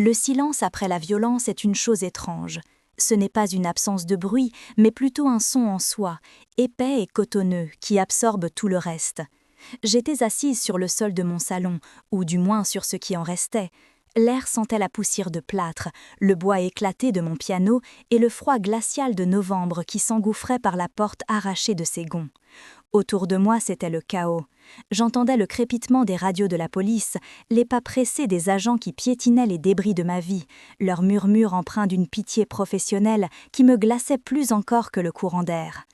Le silence après la violence est une chose étrange. Ce n'est pas une absence de bruit, mais plutôt un son en soi, épais et cotonneux, qui absorbe tout le reste. J'étais assise sur le sol de mon salon, ou du moins sur ce qui en restait. L'air sentait la poussière de plâtre, le bois éclaté de mon piano et le froid glacial de novembre qui s'engouffrait par la porte arrachée de ses gonds. Autour de moi, c'était le chaos. J'entendais le crépitement des radios de la police, les pas pressés des agents qui piétinaient les débris de ma vie, leurs murmures empreints d'une pitié professionnelle qui me glaçait plus encore que le courant d'air.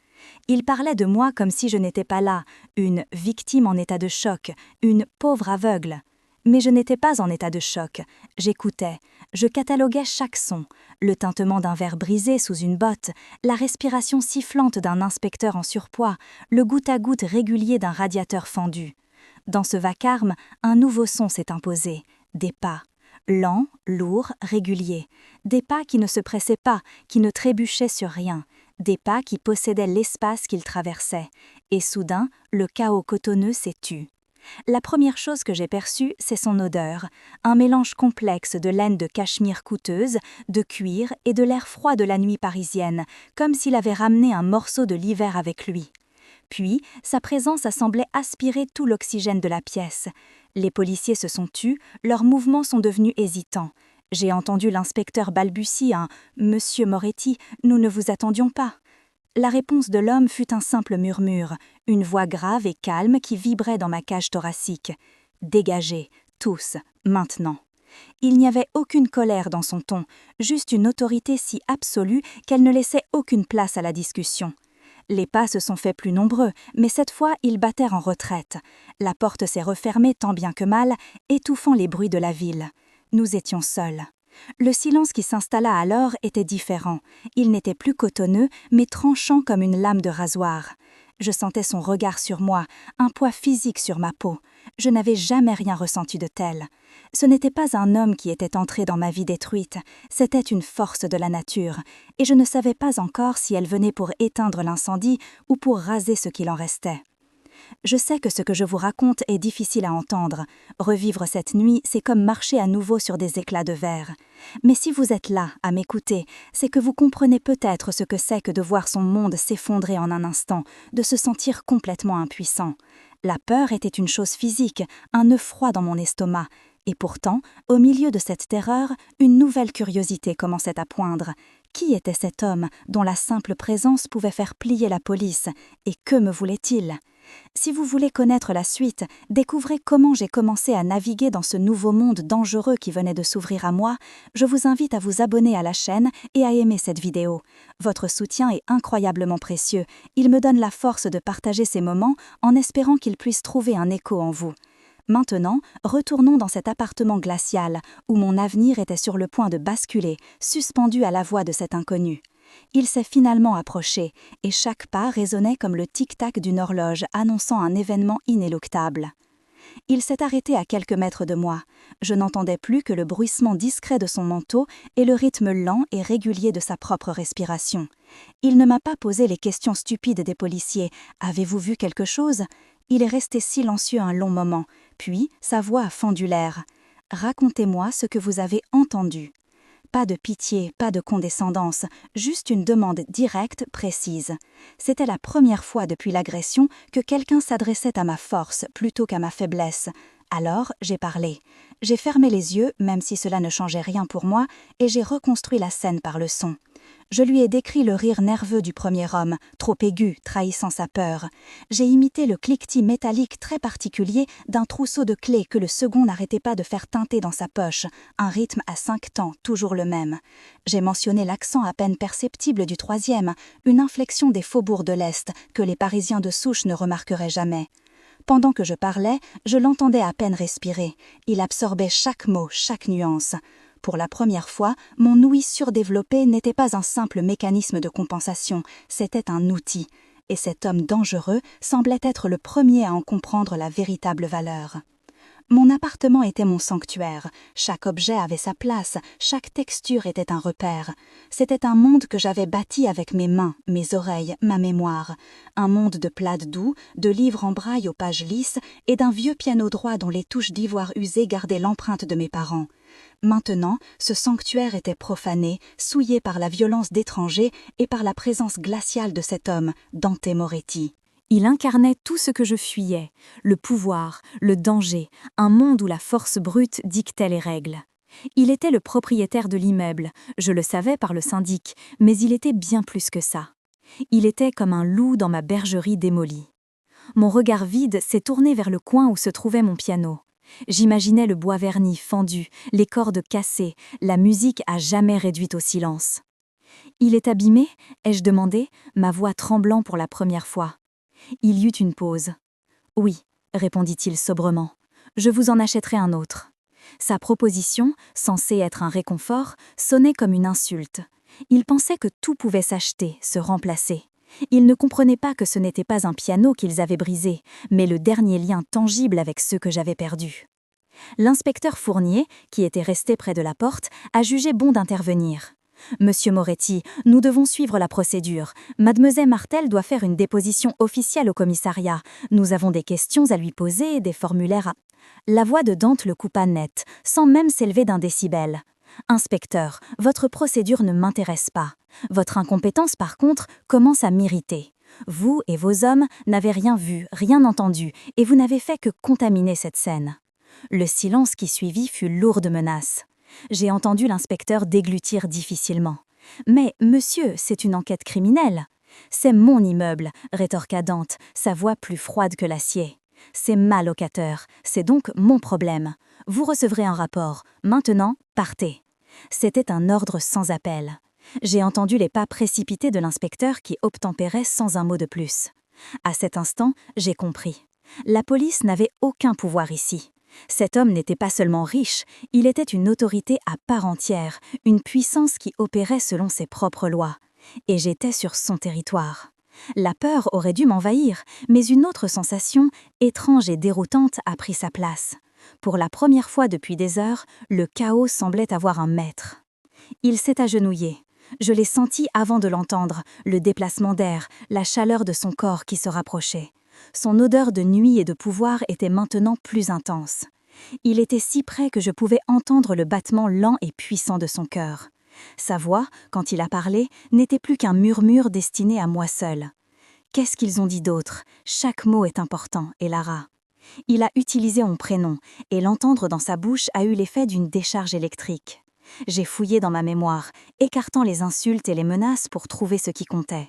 Ils parlaient de moi comme si je n'étais pas là, une victime en état de choc, une pauvre aveugle. Mais je n'étais pas en état de choc. J'écoutais, je cataloguais chaque son, le tintement d'un verre brisé sous une botte, la respiration sifflante d'un inspecteur en surpoids, le goutte à goutte régulier d'un radiateur fendu. Dans ce vacarme, un nouveau son s'est imposé, des pas. Lents, lourds, réguliers. Des pas qui ne se pressaient pas, qui ne trébuchaient sur rien. Des pas qui possédaient l'espace qu'ils traversaient. Et soudain, le chaos cotonneux s'est tu. La première chose que j'ai perçue, c'est son odeur, un mélange complexe de laine de cachemire coûteuse, de cuir et de l'air froid de la nuit parisienne, comme s'il avait ramené un morceau de l'hiver avec lui. Puis, sa présence a semblé aspirer tout l'oxygène de la pièce. Les policiers se sont tus, leurs mouvements sont devenus hésitants. J'ai entendu l'inspecteur balbutier un « Monsieur Moretti, nous ne vous attendions pas ». La réponse de l'homme fut un simple murmure, une voix grave et calme qui vibrait dans ma cage thoracique. « Dégagez, tous, maintenant !» Il n'y avait aucune colère dans son ton, juste une autorité si absolue qu'elle ne laissait aucune place à la discussion. Les pas se sont faits plus nombreux, mais cette fois ils battèrent en retraite. La porte s'est refermée tant bien que mal, étouffant les bruits de la ville. Nous étions seuls. Le silence qui s'installa alors était différent. Il n'était plus cotonneux, mais tranchant comme une lame de rasoir. Je sentais son regard sur moi, un poids physique sur ma peau. Je n'avais jamais rien ressenti de tel. Ce n'était pas un homme qui était entré dans ma vie détruite, c'était une force de la nature, et je ne savais pas encore si elle venait pour éteindre l'incendie ou pour raser ce qu'il en restait. Je sais que ce que je vous raconte est difficile à entendre. Revivre cette nuit, c'est comme marcher à nouveau sur des éclats de verre. Mais si vous êtes là, à m'écouter, c'est que vous comprenez peut-être ce que c'est que de voir son monde s'effondrer en un instant, de se sentir complètement impuissant. La peur était une chose physique, un œuf froid dans mon estomac. Et pourtant, au milieu de cette terreur, une nouvelle curiosité commençait à poindre. Qui était cet homme dont la simple présence pouvait faire plier la police? Et que me voulait-il ? Si vous voulez connaître la suite, découvrez comment j'ai commencé à naviguer dans ce nouveau monde dangereux qui venait de s'ouvrir à moi, je vous invite à vous abonner à la chaîne et à aimer cette vidéo. Votre soutien est incroyablement précieux. Il me donne la force de partager ces moments en espérant qu'ils puissent trouver un écho en vous. Maintenant, retournons dans cet appartement glacial où mon avenir était sur le point de basculer, suspendu à la voix de cet inconnu. Il s'est finalement approché, et chaque pas résonnait comme le tic-tac d'une horloge annonçant un événement inéluctable. Il s'est arrêté à quelques mètres de moi. Je n'entendais plus que le bruissement discret de son manteau et le rythme lent et régulier de sa propre respiration. Il ne m'a pas posé les questions stupides des policiers. « Avez-vous vu quelque chose ?» Il est resté silencieux un long moment, puis sa voix a fendu l'air. « Racontez-moi ce que vous avez entendu. » Pas de pitié, pas de condescendance, juste une demande directe, précise. C'était la première fois depuis l'agression que quelqu'un s'adressait à ma force plutôt qu'à ma faiblesse. Alors, j'ai parlé. J'ai fermé les yeux, même si cela ne changeait rien pour moi, et j'ai reconstruit la scène par le son. Je lui ai décrit le rire nerveux du premier homme, trop aigu, trahissant sa peur. J'ai imité le cliquetis métallique très particulier d'un trousseau de clés que le second n'arrêtait pas de faire teinter dans sa poche, un rythme à 5 temps, toujours le même. J'ai mentionné l'accent à peine perceptible du troisième, une inflexion des faubourgs de l'Est que les Parisiens de souche ne remarqueraient jamais. Pendant que je parlais, je l'entendais à peine respirer. Il absorbait chaque mot, chaque nuance. Pour la première fois, mon ouïe surdéveloppée n'était pas un simple mécanisme de compensation, c'était un outil. Et cet homme dangereux semblait être le premier à en comprendre la véritable valeur. Mon appartement était mon sanctuaire, chaque objet avait sa place, chaque texture était un repère. C'était un monde que j'avais bâti avec mes mains, mes oreilles, ma mémoire. Un monde de plâtre doux, de livres en braille aux pages lisses et d'un vieux piano droit dont les touches d'ivoire usé gardaient l'empreinte de mes parents. Maintenant, ce sanctuaire était profané, souillé par la violence d'étrangers et par la présence glaciale de cet homme, Dante Moretti. Il incarnait tout ce que je fuyais, le pouvoir, le danger, un monde où la force brute dictait les règles. Il était le propriétaire de l'immeuble, je le savais par le syndic, mais il était bien plus que ça. Il était comme un loup dans ma bergerie démolie. Mon regard vide s'est tourné vers le coin où se trouvait mon piano. J'imaginais le bois verni fendu, les cordes cassées, la musique à jamais réduite au silence. « Il est abîmé ?» ai-je demandé, ma voix tremblant pour la première fois. Il y eut une pause. « Oui », répondit-il sobrement, « je vous en achèterai un autre. » Sa proposition, censée être un réconfort, sonnait comme une insulte. Il pensait que tout pouvait s'acheter, se remplacer. Il ne comprenait pas que ce n'était pas un piano qu'ils avaient brisé, mais le dernier lien tangible avec ceux que j'avais perdus. L'inspecteur Fournier, qui était resté près de la porte, a jugé bon d'intervenir. « Monsieur Moretti, nous devons suivre la procédure. Mademoiselle Martel doit faire une déposition officielle au commissariat. Nous avons des questions à lui poser, des formulaires à... » La voix de Dante le coupa net, sans même s'élever d'un décibel. « Inspecteur, votre procédure ne m'intéresse pas. Votre incompétence, par contre, commence à m'irriter. Vous et vos hommes n'avez rien vu, rien entendu, et vous n'avez fait que contaminer cette scène. » Le silence qui suivit fut lourd de menaces. J'ai entendu l'inspecteur déglutir difficilement. « Mais, monsieur, c'est une enquête criminelle. »« C'est mon immeuble, » rétorqua Dante, sa voix plus froide que l'acier. « C'est ma locataire, c'est donc mon problème. Vous recevrez un rapport. Maintenant, partez. » C'était un ordre sans appel. J'ai entendu les pas précipités de l'inspecteur qui obtempérait sans un mot de plus. À cet instant, j'ai compris. La police n'avait aucun pouvoir ici. Cet homme n'était pas seulement riche, il était une autorité à part entière, une puissance qui opérait selon ses propres lois. Et j'étais sur son territoire. La peur aurait dû m'envahir, mais une autre sensation, étrange et déroutante, a pris sa place. Pour la première fois depuis des heures, le chaos semblait avoir un maître. Il s'est agenouillé. Je l'ai senti avant de l'entendre, le déplacement d'air, la chaleur de son corps qui se rapprochait. Son odeur de nuit et de pouvoir était maintenant plus intense. Il était si près que je pouvais entendre le battement lent et puissant de son cœur. Sa voix, quand il a parlé, n'était plus qu'un murmure destiné à moi seul. Qu'est-ce qu'ils ont dit d'autre? Chaque mot est important, Elara. Il a utilisé mon prénom, et l'entendre dans sa bouche a eu l'effet d'une décharge électrique. J'ai fouillé dans ma mémoire, écartant les insultes et les menaces pour trouver ce qui comptait.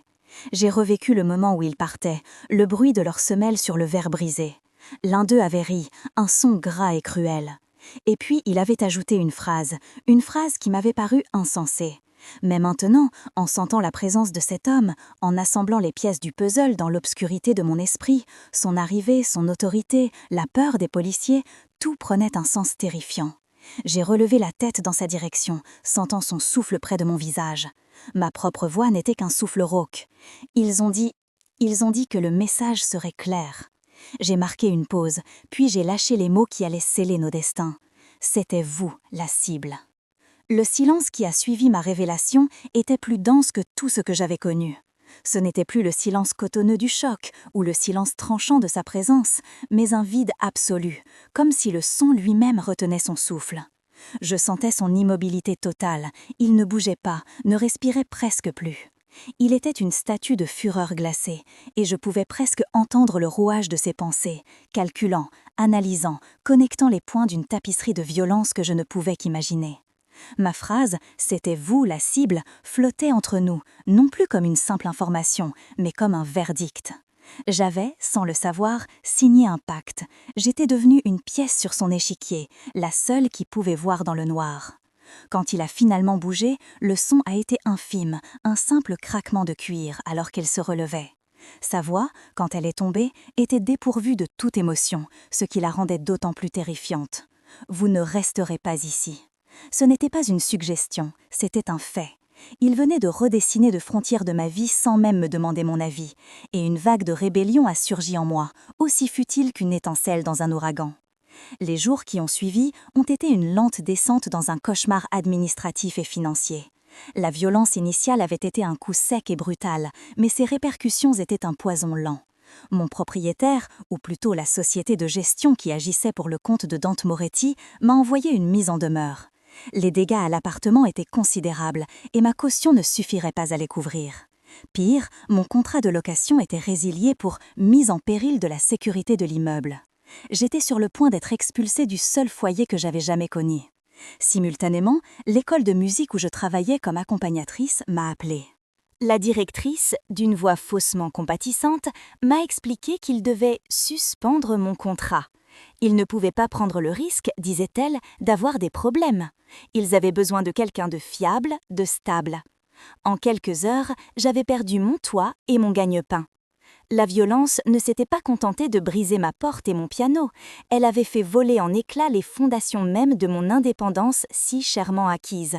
J'ai revécu le moment où ils partaient, le bruit de leurs semelles sur le verre brisé. L'un d'eux avait ri, un son gras et cruel. Et puis il avait ajouté une phrase qui m'avait paru insensée. Mais maintenant, en sentant la présence de cet homme, en assemblant les pièces du puzzle dans l'obscurité de mon esprit, son arrivée, son autorité, la peur des policiers, tout prenait un sens terrifiant. J'ai relevé la tête dans sa direction, sentant son souffle près de mon visage. Ma propre voix n'était qu'un souffle rauque. Ils ont dit que le message serait clair. J'ai marqué une pause, puis j'ai lâché les mots qui allaient sceller nos destins. C'était vous, la cible. Le silence qui a suivi ma révélation était plus dense que tout ce que j'avais connu. Ce n'était plus le silence cotonneux du choc ou le silence tranchant de sa présence, mais un vide absolu, comme si le son lui-même retenait son souffle. Je sentais son immobilité totale, il ne bougeait pas, ne respirait presque plus. Il était une statue de fureur glacée, et je pouvais presque entendre le rouage de ses pensées, calculant, analysant, connectant les points d'une tapisserie de violence que je ne pouvais qu'imaginer. Ma phrase, c'était vous, la cible, flottait entre nous, non plus comme une simple information, mais comme un verdict. J'avais, sans le savoir, signé un pacte. J'étais devenue une pièce sur son échiquier, la seule qui pouvait voir dans le noir. Quand il a finalement bougé, le son a été infime, un simple craquement de cuir alors qu'elle se relevait. Sa voix, quand elle est tombée, était dépourvue de toute émotion, ce qui la rendait d'autant plus terrifiante. « Vous ne resterez pas ici ». Ce n'était pas une suggestion, c'était un fait. Il venait de redessiner de frontières de ma vie sans même me demander mon avis, et une vague de rébellion a surgi en moi, aussi futile qu'une étincelle dans un ouragan. Les jours qui ont suivi ont été une lente descente dans un cauchemar administratif et financier. La violence initiale avait été un coup sec et brutal, mais ses répercussions étaient un poison lent. Mon propriétaire, ou plutôt la société de gestion qui agissait pour le compte de Dante Moretti, m'a envoyé une mise en demeure. Les dégâts à l'appartement étaient considérables et ma caution ne suffirait pas à les couvrir. Pire, mon contrat de location était résilié pour mise en péril de la sécurité de l'immeuble. J'étais sur le point d'être expulsée du seul foyer que j'avais jamais connu. Simultanément, l'école de musique où je travaillais comme accompagnatrice m'a appelée. La directrice, d'une voix faussement compatissante, m'a expliqué qu'il devait suspendre mon contrat. Ils ne pouvaient pas prendre le risque, disait-elle, d'avoir des problèmes. Ils avaient besoin de quelqu'un de fiable, de stable. En quelques heures, j'avais perdu mon toit et mon gagne-pain. La violence ne s'était pas contentée de briser ma porte et mon piano, elle avait fait voler en éclats les fondations mêmes de mon indépendance si chèrement acquise.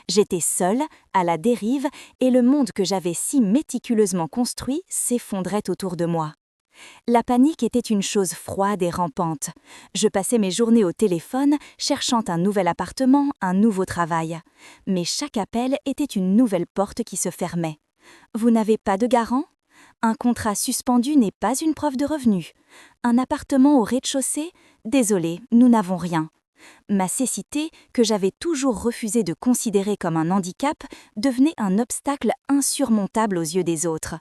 J'étais seule, à la dérive, et le monde que j'avais si méticuleusement construit s'effondrait autour de moi. La panique était une chose froide et rampante. Je passais mes journées au téléphone, cherchant un nouvel appartement, un nouveau travail. Mais chaque appel était une nouvelle porte qui se fermait. « Vous n'avez pas de garant ? Un contrat suspendu n'est pas une preuve de revenu. Un appartement au rez-de-chaussée ? Désolé, nous n'avons rien. » Ma cécité, que j'avais toujours refusé de considérer comme un handicap, devenait un obstacle insurmontable aux yeux des autres.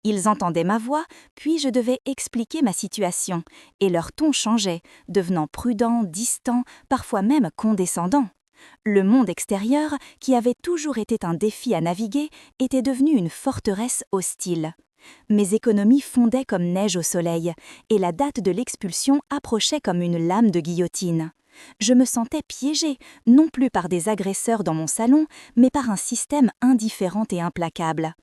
Ils entendaient ma voix, puis je devais expliquer ma situation, et leur ton changeait, devenant prudent, distant, parfois même condescendant. Le monde extérieur, qui avait toujours été un défi à naviguer, était devenu une forteresse hostile. Mes économies fondaient comme neige au soleil, et la date de l'expulsion approchait comme une lame de guillotine. Je me sentais piégée, non plus par des agresseurs dans mon salon, mais par un système indifférent et implacable.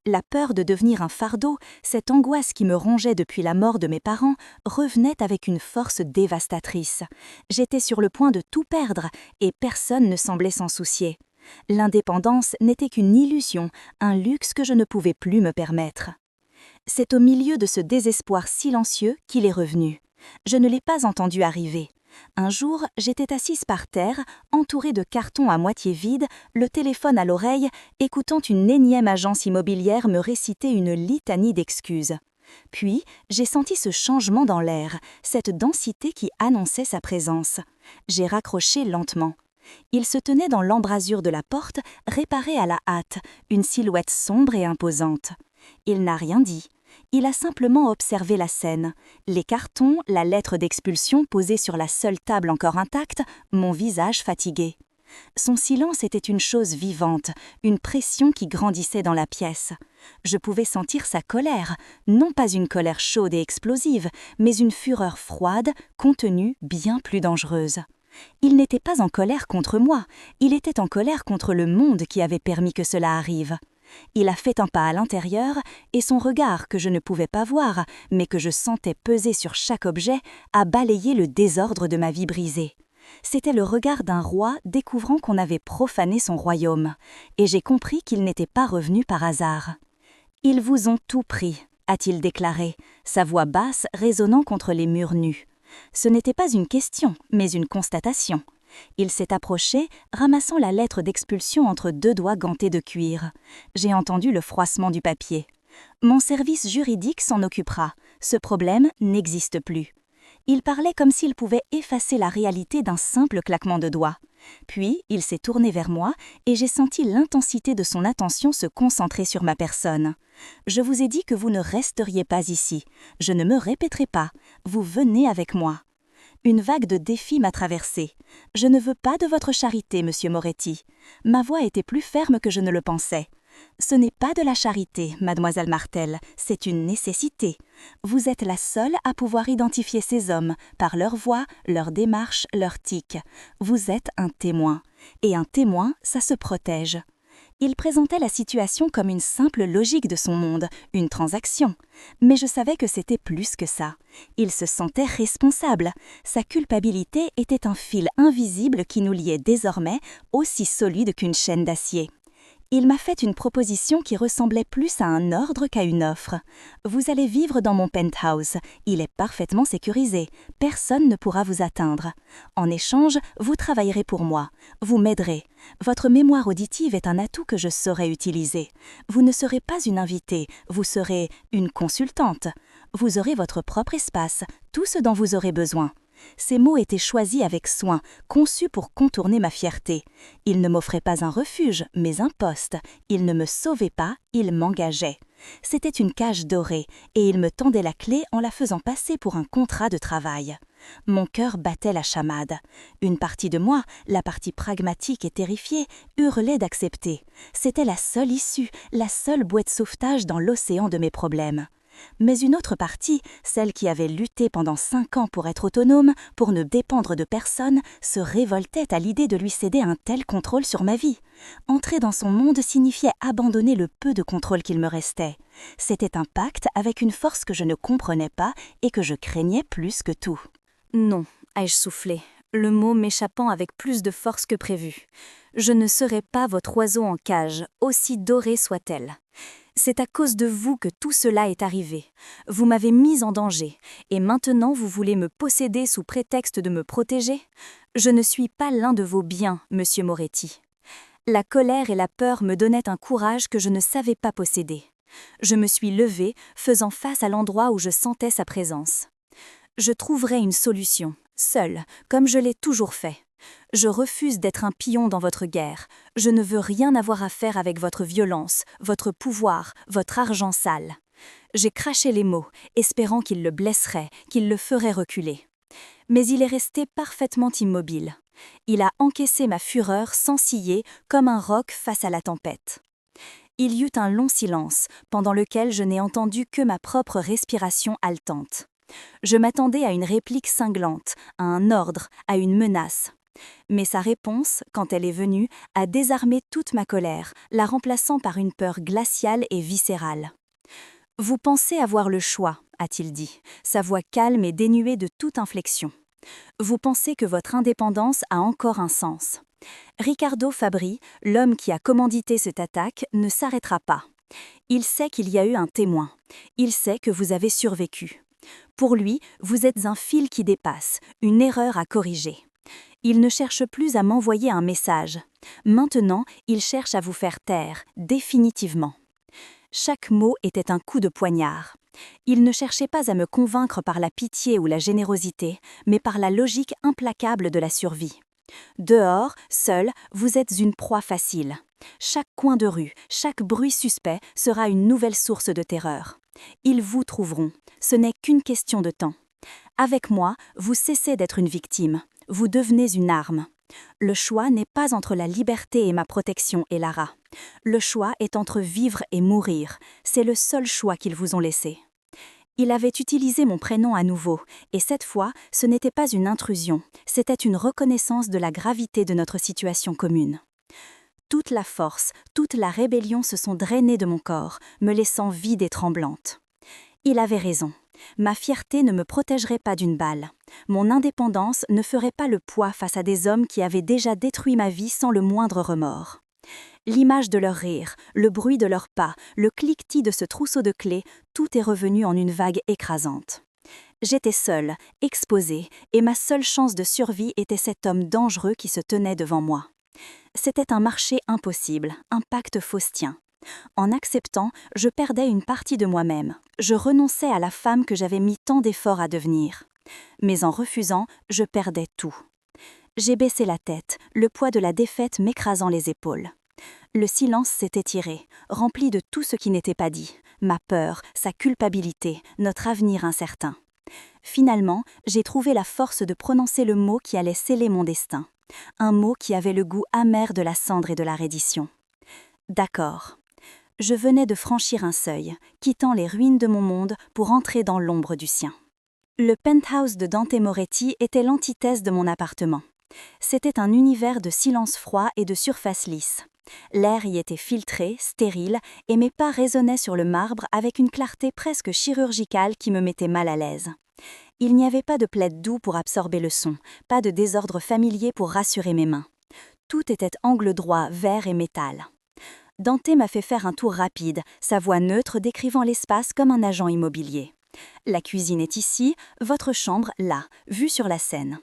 La peur de devenir un fardeau, cette angoisse qui me rongeait depuis la mort de mes parents, revenait avec une force dévastatrice. J'étais sur le point de tout perdre, et personne ne semblait s'en soucier. L'indépendance n'était qu'une illusion, un luxe que je ne pouvais plus me permettre. C'est au milieu de ce désespoir silencieux qu'il est revenu. Je ne l'ai pas entendu arriver. Un jour, j'étais assise par terre, entourée de cartons à moitié vides, le téléphone à l'oreille, écoutant une énième agence immobilière me réciter une litanie d'excuses. Puis, j'ai senti ce changement dans l'air, cette densité qui annonçait sa présence. J'ai raccroché lentement. Il se tenait dans l'embrasure de la porte, réparée à la hâte, une silhouette sombre et imposante. Il n'a rien dit. Il a simplement observé la scène. Les cartons, la lettre d'expulsion posée sur la seule table encore intacte, mon visage fatigué. Son silence était une chose vivante, une pression qui grandissait dans la pièce. Je pouvais sentir sa colère, non pas une colère chaude et explosive, mais une fureur froide, contenue, bien plus dangereuse. Il n'était pas en colère contre moi, il était en colère contre le monde qui avait permis que cela arrive. Il a fait un pas à l'intérieur et son regard, que je ne pouvais pas voir, mais que je sentais peser sur chaque objet, a balayé le désordre de ma vie brisée. C'était le regard d'un roi découvrant qu'on avait profané son royaume, et j'ai compris qu'il n'était pas revenu par hasard. « Ils vous ont tout pris », a-t-il déclaré, sa voix basse résonnant contre les murs nus. Ce n'était pas une question, mais une constatation. Il s'est approché, ramassant la lettre d'expulsion entre deux doigts gantés de cuir. J'ai entendu le froissement du papier. Mon service juridique s'en occupera. Ce problème n'existe plus. Il parlait comme s'il pouvait effacer la réalité d'un simple claquement de doigts. Puis, il s'est tourné vers moi et j'ai senti l'intensité de son attention se concentrer sur ma personne. « Je vous ai dit que vous ne resteriez pas ici. Je ne me répéterai pas. Vous venez avec moi. » Une vague de défis m'a traversée. « Je ne veux pas de votre charité, monsieur Moretti. » Ma voix était plus ferme que je ne le pensais. « Ce n'est pas de la charité, mademoiselle Martel, c'est une nécessité. Vous êtes la seule à pouvoir identifier ces hommes par leur voix, leur démarche, leur tic. Vous êtes un témoin. Et un témoin, ça se protège. » Il présentait la situation comme une simple logique de son monde, une transaction. Mais je savais que c'était plus que ça. Il se sentait responsable. Sa culpabilité était un fil invisible qui nous liait désormais, aussi solide qu'une chaîne d'acier. Il m'a fait une proposition qui ressemblait plus à un ordre qu'à une offre. Vous allez vivre dans mon penthouse. Il est parfaitement sécurisé. Personne ne pourra vous atteindre. En échange, vous travaillerez pour moi. Vous m'aiderez. Votre mémoire auditive est un atout que je saurai utiliser. Vous ne serez pas une invitée, vous serez une consultante. Vous aurez votre propre espace, tout ce dont vous aurez besoin. Ces mots étaient choisis avec soin, conçus pour contourner ma fierté. Ils ne m'offraient pas un refuge, mais un poste. Ils ne me sauvaient pas, ils m'engageaient. C'était une cage dorée, et ils me tendaient la clé en la faisant passer pour un contrat de travail. Mon cœur battait la chamade. Une partie de moi, la partie pragmatique et terrifiée, hurlait d'accepter. C'était la seule issue, la seule bouée de sauvetage dans l'océan de mes problèmes. Mais une autre partie, celle qui avait lutté pendant 5 ans pour être autonome, pour ne dépendre de personne, se révoltait à l'idée de lui céder un tel contrôle sur ma vie. Entrer dans son monde signifiait abandonner le peu de contrôle qu'il me restait. C'était un pacte avec une force que je ne comprenais pas et que je craignais plus que tout. Non, ai-je soufflé, le mot m'échappant avec plus de force que prévu. Je ne serai pas votre oiseau en cage, aussi dorée soit-elle. C'est à cause de vous que tout cela est arrivé. Vous m'avez mise en danger, et maintenant vous voulez me posséder sous prétexte de me protéger? Je ne suis pas l'un de vos biens, monsieur Moretti. La colère et la peur me donnaient un courage que je ne savais pas posséder. Je me suis levée, faisant face à l'endroit où je sentais sa présence. Je trouverai une solution, seule, comme je l'ai toujours fait. Je refuse d'être un pion dans votre guerre. Je ne veux rien avoir à faire avec votre violence, votre pouvoir, votre argent sale. J'ai craché les mots, espérant qu'il le blesserait, qu'il le ferait reculer. Mais il est resté parfaitement immobile. Il a encaissé ma fureur sans ciller, comme un roc face à la tempête. Il y eut un long silence, pendant lequel je n'ai entendu que ma propre respiration haletante. Je m'attendais à une réplique cinglante, à un ordre, à une menace. Mais sa réponse, quand elle est venue, a désarmé toute ma colère, la remplaçant par une peur glaciale et viscérale. « Vous pensez avoir le choix », a-t-il dit, sa voix calme et dénuée de toute inflexion. « Vous pensez que votre indépendance a encore un sens. Riccardo Fabri, l'homme qui a commandité cette attaque, ne s'arrêtera pas. Il sait qu'il y a eu un témoin. Il sait que vous avez survécu. Pour lui, vous êtes un fil qui dépasse, une erreur à corriger. Il ne cherche plus à m'envoyer un message. Maintenant, il cherche à vous faire taire, définitivement. » Chaque mot était un coup de poignard. Il ne cherchait pas à me convaincre par la pitié ou la générosité, mais par la logique implacable de la survie. Dehors, seul, vous êtes une proie facile. Chaque coin de rue, chaque bruit suspect sera une nouvelle source de terreur. Ils vous trouveront. Ce n'est qu'une question de temps. Avec moi, vous cessez d'être une victime. Vous devenez une arme. Le choix n'est pas entre la liberté et ma protection, Elara. Le choix est entre vivre et mourir. C'est le seul choix qu'ils vous ont laissé. Il avait utilisé mon prénom à nouveau, et cette fois, ce n'était pas une intrusion, c'était une reconnaissance de la gravité de notre situation commune. Toute la force, toute la rébellion se sont drainées de mon corps, me laissant vide et tremblante. Il avait raison. Ma fierté ne me protégerait pas d'une balle. Mon indépendance ne ferait pas le poids face à des hommes qui avaient déjà détruit ma vie sans le moindre remords. L'image de leur rire, le bruit de leurs pas, le cliquetis de ce trousseau de clés, tout est revenu en une vague écrasante. J'étais seule, exposée, et ma seule chance de survie était cet homme dangereux qui se tenait devant moi. C'était un marché impossible, un pacte faustien. En acceptant, je perdais une partie de moi-même. Je renonçais à la femme que j'avais mis tant d'efforts à devenir. Mais en refusant, je perdais tout. J'ai baissé la tête, le poids de la défaite m'écrasant les épaules. Le silence s'est étiré, rempli de tout ce qui n'était pas dit, ma peur, sa culpabilité, notre avenir incertain. Finalement, j'ai trouvé la force de prononcer le mot qui allait sceller mon destin. Un mot qui avait le goût amer de la cendre et de la reddition. D'accord. Je venais de franchir un seuil, quittant les ruines de mon monde pour entrer dans l'ombre du sien. Le penthouse de Dante Moretti était l'antithèse de mon appartement. C'était un univers de silence froid et de surface lisse. L'air y était filtré, stérile, et mes pas résonnaient sur le marbre avec une clarté presque chirurgicale qui me mettait mal à l'aise. Il n'y avait pas de plaid doux pour absorber le son, pas de désordre familier pour rassurer mes mains. Tout était angle droit, verre et métal. Dante m'a fait faire un tour rapide, sa voix neutre décrivant l'espace comme un agent immobilier. La cuisine est ici, votre chambre là, vue sur la Seine.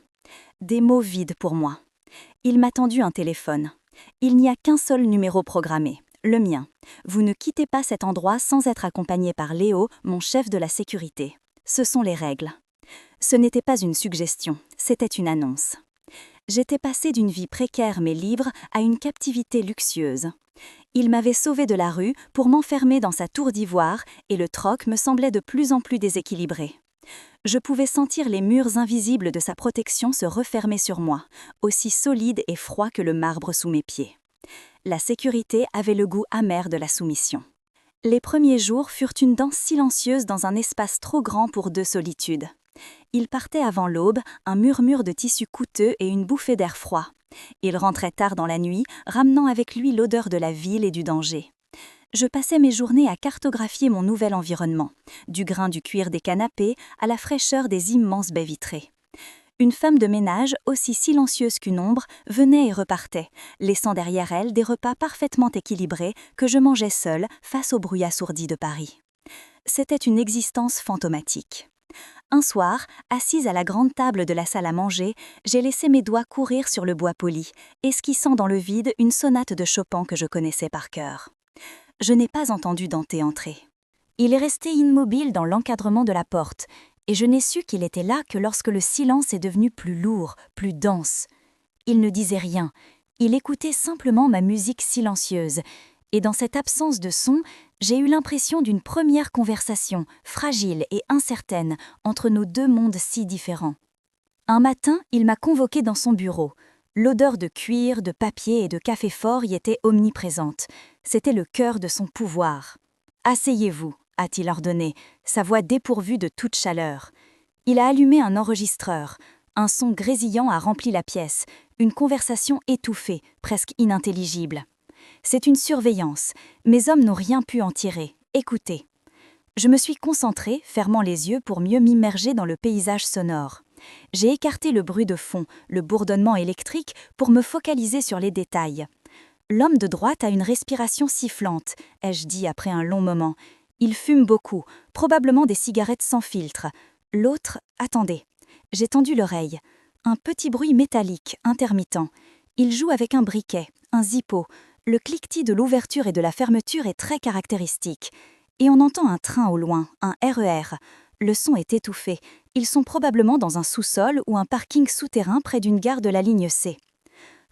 Des mots vides pour moi. Il m'a tendu un téléphone. Il n'y a qu'un seul numéro programmé, le mien. Vous ne quittez pas cet endroit sans être accompagné par Léo, mon chef de la sécurité. Ce sont les règles. Ce n'était pas une suggestion, c'était une annonce. J'étais passée d'une vie précaire mais libre à une captivité luxueuse. Il m'avait sauvée de la rue pour m'enfermer dans sa tour d'ivoire et le troc me semblait de plus en plus déséquilibré. Je pouvais sentir les murs invisibles de sa protection se refermer sur moi, aussi solide et froid que le marbre sous mes pieds. La sécurité avait le goût amer de la soumission. Les premiers jours furent une danse silencieuse dans un espace trop grand pour deux solitudes. Il partait avant l'aube, un murmure de tissu coûteux et une bouffée d'air froid. Il rentrait tard dans la nuit, ramenant avec lui l'odeur de la ville et du danger. Je passais mes journées à cartographier mon nouvel environnement, du grain du cuir des canapés à la fraîcheur des immenses baies vitrées. Une femme de ménage, aussi silencieuse qu'une ombre, venait et repartait, laissant derrière elle des repas parfaitement équilibrés que je mangeais seule face au bruit assourdi de Paris. C'était une existence fantomatique. Un soir, assise à la grande table de la salle à manger, j'ai laissé mes doigts courir sur le bois poli, esquissant dans le vide une sonate de Chopin que je connaissais par cœur. Je n'ai pas entendu Dante entrer. Il est resté immobile dans l'encadrement de la porte, et je n'ai su qu'il était là que lorsque le silence est devenu plus lourd, plus dense. Il ne disait rien, il écoutait simplement ma musique silencieuse, et dans cette absence de son, j'ai eu l'impression d'une première conversation, fragile et incertaine, entre nos deux mondes si différents. Un matin, il m'a convoqué dans son bureau. L'odeur de cuir, de papier et de café fort y était omniprésente. C'était le cœur de son pouvoir. « Asseyez-vous », a-t-il ordonné, sa voix dépourvue de toute chaleur. Il a allumé un enregistreur. Un son grésillant a rempli la pièce, une conversation étouffée, presque inintelligible. C'est une surveillance. Mes hommes n'ont rien pu en tirer. Écoutez. Je me suis concentrée, fermant les yeux pour mieux m'immerger dans le paysage sonore. J'ai écarté le bruit de fond, le bourdonnement électrique, pour me focaliser sur les détails. L'homme de droite a une respiration sifflante, ai-je dit après un long moment. Il fume beaucoup, probablement des cigarettes sans filtre. L'autre, attendez. J'ai tendu l'oreille. Un petit bruit métallique, intermittent. Il joue avec un briquet, un zippo. Le cliquetis de l'ouverture et de la fermeture est très caractéristique. Et on entend un train au loin, un RER. Le son est étouffé. Ils sont probablement dans un sous-sol ou un parking souterrain près d'une gare de la ligne C.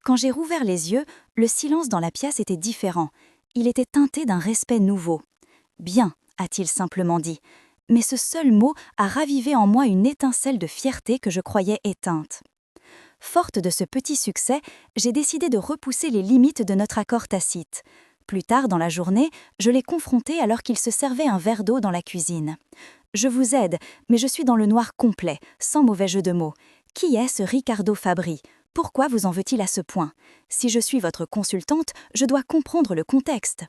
Quand j'ai rouvert les yeux, le silence dans la pièce était différent. Il était teinté d'un respect nouveau. « Bien », a-t-il simplement dit. Mais ce seul mot a ravivé en moi une étincelle de fierté que je croyais éteinte. Forte de ce petit succès, j'ai décidé de repousser les limites de notre accord tacite. Plus tard dans la journée, je l'ai confronté alors qu'il se servait un verre d'eau dans la cuisine. « Je vous aide, mais je suis dans le noir complet, sans mauvais jeu de mots. Qui est ce Riccardo Fabri ? Pourquoi vous en veut-il à ce point ? Si je suis votre consultante, je dois comprendre le contexte. »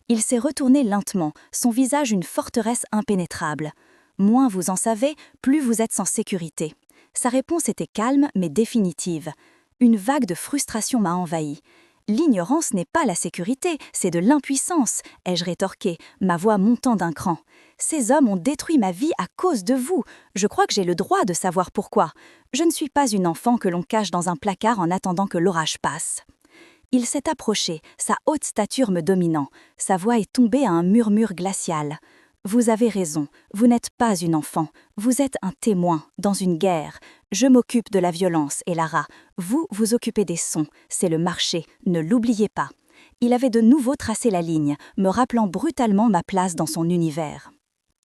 Il s'est retourné lentement, son visage une forteresse impénétrable. Moins vous en savez, plus vous êtes en sécurité. Sa réponse était calme mais définitive. Une vague de frustration m'a envahi. L'ignorance n'est pas la sécurité, c'est de l'impuissance, ai-je rétorqué, ma voix montant d'un cran. Ces hommes ont détruit ma vie à cause de vous. Je crois que j'ai le droit de savoir pourquoi. Je ne suis pas une enfant que l'on cache dans un placard en attendant que l'orage passe. Il s'est approché, sa haute stature me dominant. Sa voix est tombée à un murmure glacial. Vous avez raison, vous n'êtes pas une enfant. Vous êtes un témoin, dans une guerre. Je m'occupe de la violence et Lara. Vous vous occupez des sons. C'est le marché, ne l'oubliez pas. Il avait de nouveau tracé la ligne, me rappelant brutalement ma place dans son univers.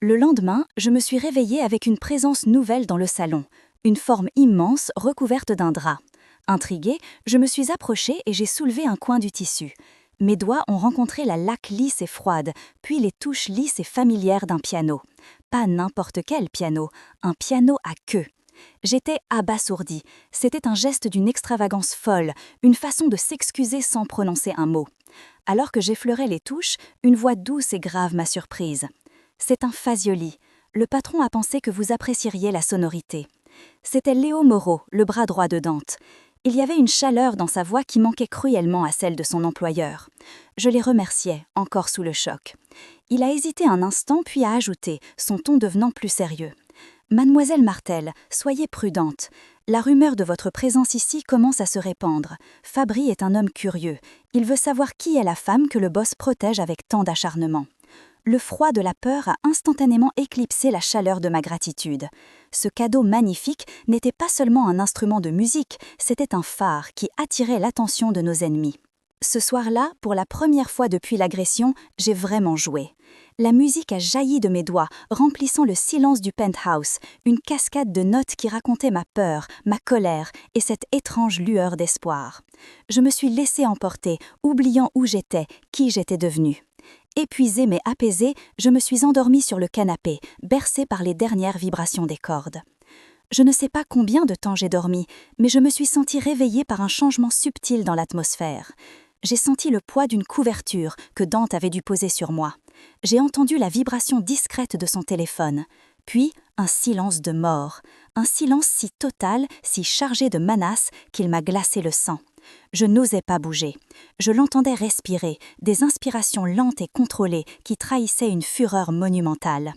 Le lendemain, je me suis réveillée avec une présence nouvelle dans le salon. Une forme immense recouverte d'un drap. Intriguée, je me suis approchée et j'ai soulevé un coin du tissu. Mes doigts ont rencontré la laque lisse et froide, puis les touches lisses et familières d'un piano. Pas n'importe quel piano, un piano à queue. J'étais abasourdie. C'était un geste d'une extravagance folle, une façon de s'excuser sans prononcer un mot. Alors que j'effleurais les touches, une voix douce et grave m'a surprise. « C'est un Fazioli. Le patron a pensé que vous apprécieriez la sonorité. » C'était Léo Moreau, le bras droit de Dante. Il y avait une chaleur dans sa voix qui manquait cruellement à celle de son employeur. Je les remerciais, encore sous le choc. Il a hésité un instant puis a ajouté, son ton devenant plus sérieux. « Mademoiselle Martel, soyez prudente. La rumeur de votre présence ici commence à se répandre. Fabry est un homme curieux. Il veut savoir qui est la femme que le boss protège avec tant d'acharnement. » Le froid de la peur a instantanément éclipsé la chaleur de ma gratitude. Ce cadeau magnifique n'était pas seulement un instrument de musique, c'était un phare qui attirait l'attention de nos ennemis. Ce soir-là, pour la première fois depuis l'agression, j'ai vraiment joué. La musique a jailli de mes doigts, remplissant le silence du penthouse, une cascade de notes qui racontait ma peur, ma colère et cette étrange lueur d'espoir. Je me suis laissée emporter, oubliant où j'étais, qui j'étais devenue. Épuisée mais apaisée, je me suis endormie sur le canapé, bercée par les dernières vibrations des cordes. Je ne sais pas combien de temps j'ai dormi, mais je me suis sentie réveillée par un changement subtil dans l'atmosphère. J'ai senti le poids d'une couverture que Dante avait dû poser sur moi. J'ai entendu la vibration discrète de son téléphone. Puis, un silence de mort. Un silence si total, si chargé de menaces qu'il m'a glacé le sang. Je n'osais pas bouger. Je l'entendais respirer, des inspirations lentes et contrôlées qui trahissaient une fureur monumentale.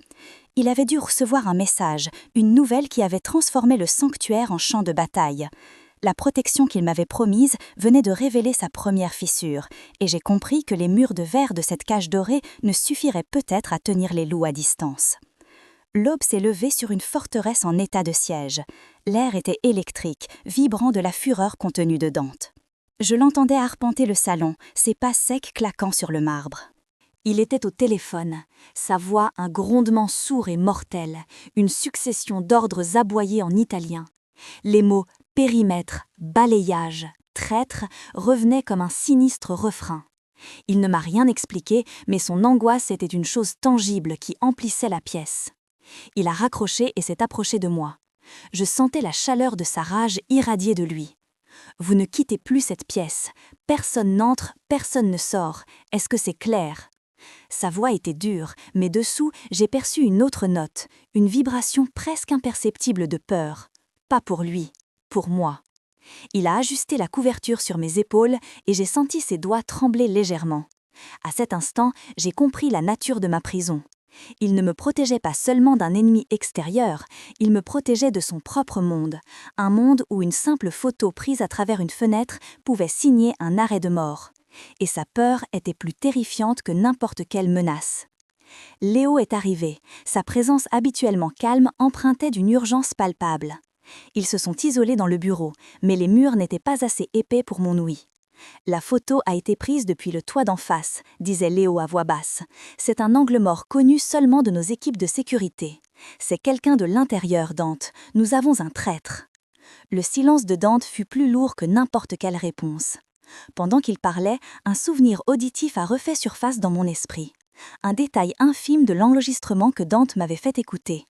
Il avait dû recevoir un message, une nouvelle qui avait transformé le sanctuaire en champ de bataille. La protection qu'il m'avait promise venait de révéler sa première fissure, et j'ai compris que les murs de verre de cette cage dorée ne suffiraient peut-être à tenir les loups à distance. L'aube s'est levée sur une forteresse en état de siège. L'air était électrique, vibrant de la fureur contenue de Dante. Je l'entendais arpenter le salon, ses pas secs claquant sur le marbre. Il était au téléphone, sa voix un grondement sourd et mortel, une succession d'ordres aboyés en italien. Les mots « périmètre »,« balayage »,« traître » revenaient comme un sinistre refrain. Il ne m'a rien expliqué, mais son angoisse était une chose tangible qui emplissait la pièce. Il a raccroché et s'est approché de moi. Je sentais la chaleur de sa rage irradier de lui. « Vous ne quittez plus cette pièce. Personne n'entre, personne ne sort. Est-ce que c'est clair ?» Sa voix était dure, mais dessous, j'ai perçu une autre note, une vibration presque imperceptible de peur. Pas pour lui, pour moi. Il a ajusté la couverture sur mes épaules et j'ai senti ses doigts trembler légèrement. À cet instant, j'ai compris la nature de ma prison. Il ne me protégeait pas seulement d'un ennemi extérieur, il me protégeait de son propre monde, un monde où une simple photo prise à travers une fenêtre pouvait signer un arrêt de mort. Et sa peur était plus terrifiante que n'importe quelle menace. Léo est arrivé, sa présence habituellement calme empruntait d'une urgence palpable. Ils se sont isolés dans le bureau, mais les murs n'étaient pas assez épais pour mon ouïe. La photo a été prise depuis le toit d'en face, disait Léo à voix basse. C'est un angle mort connu seulement de nos équipes de sécurité. C'est quelqu'un de l'intérieur, Dante. Nous avons un traître. Le silence de Dante fut plus lourd que n'importe quelle réponse. Pendant qu'il parlait, un souvenir auditif a refait surface dans mon esprit. Un détail infime de l'enregistrement que Dante m'avait fait écouter.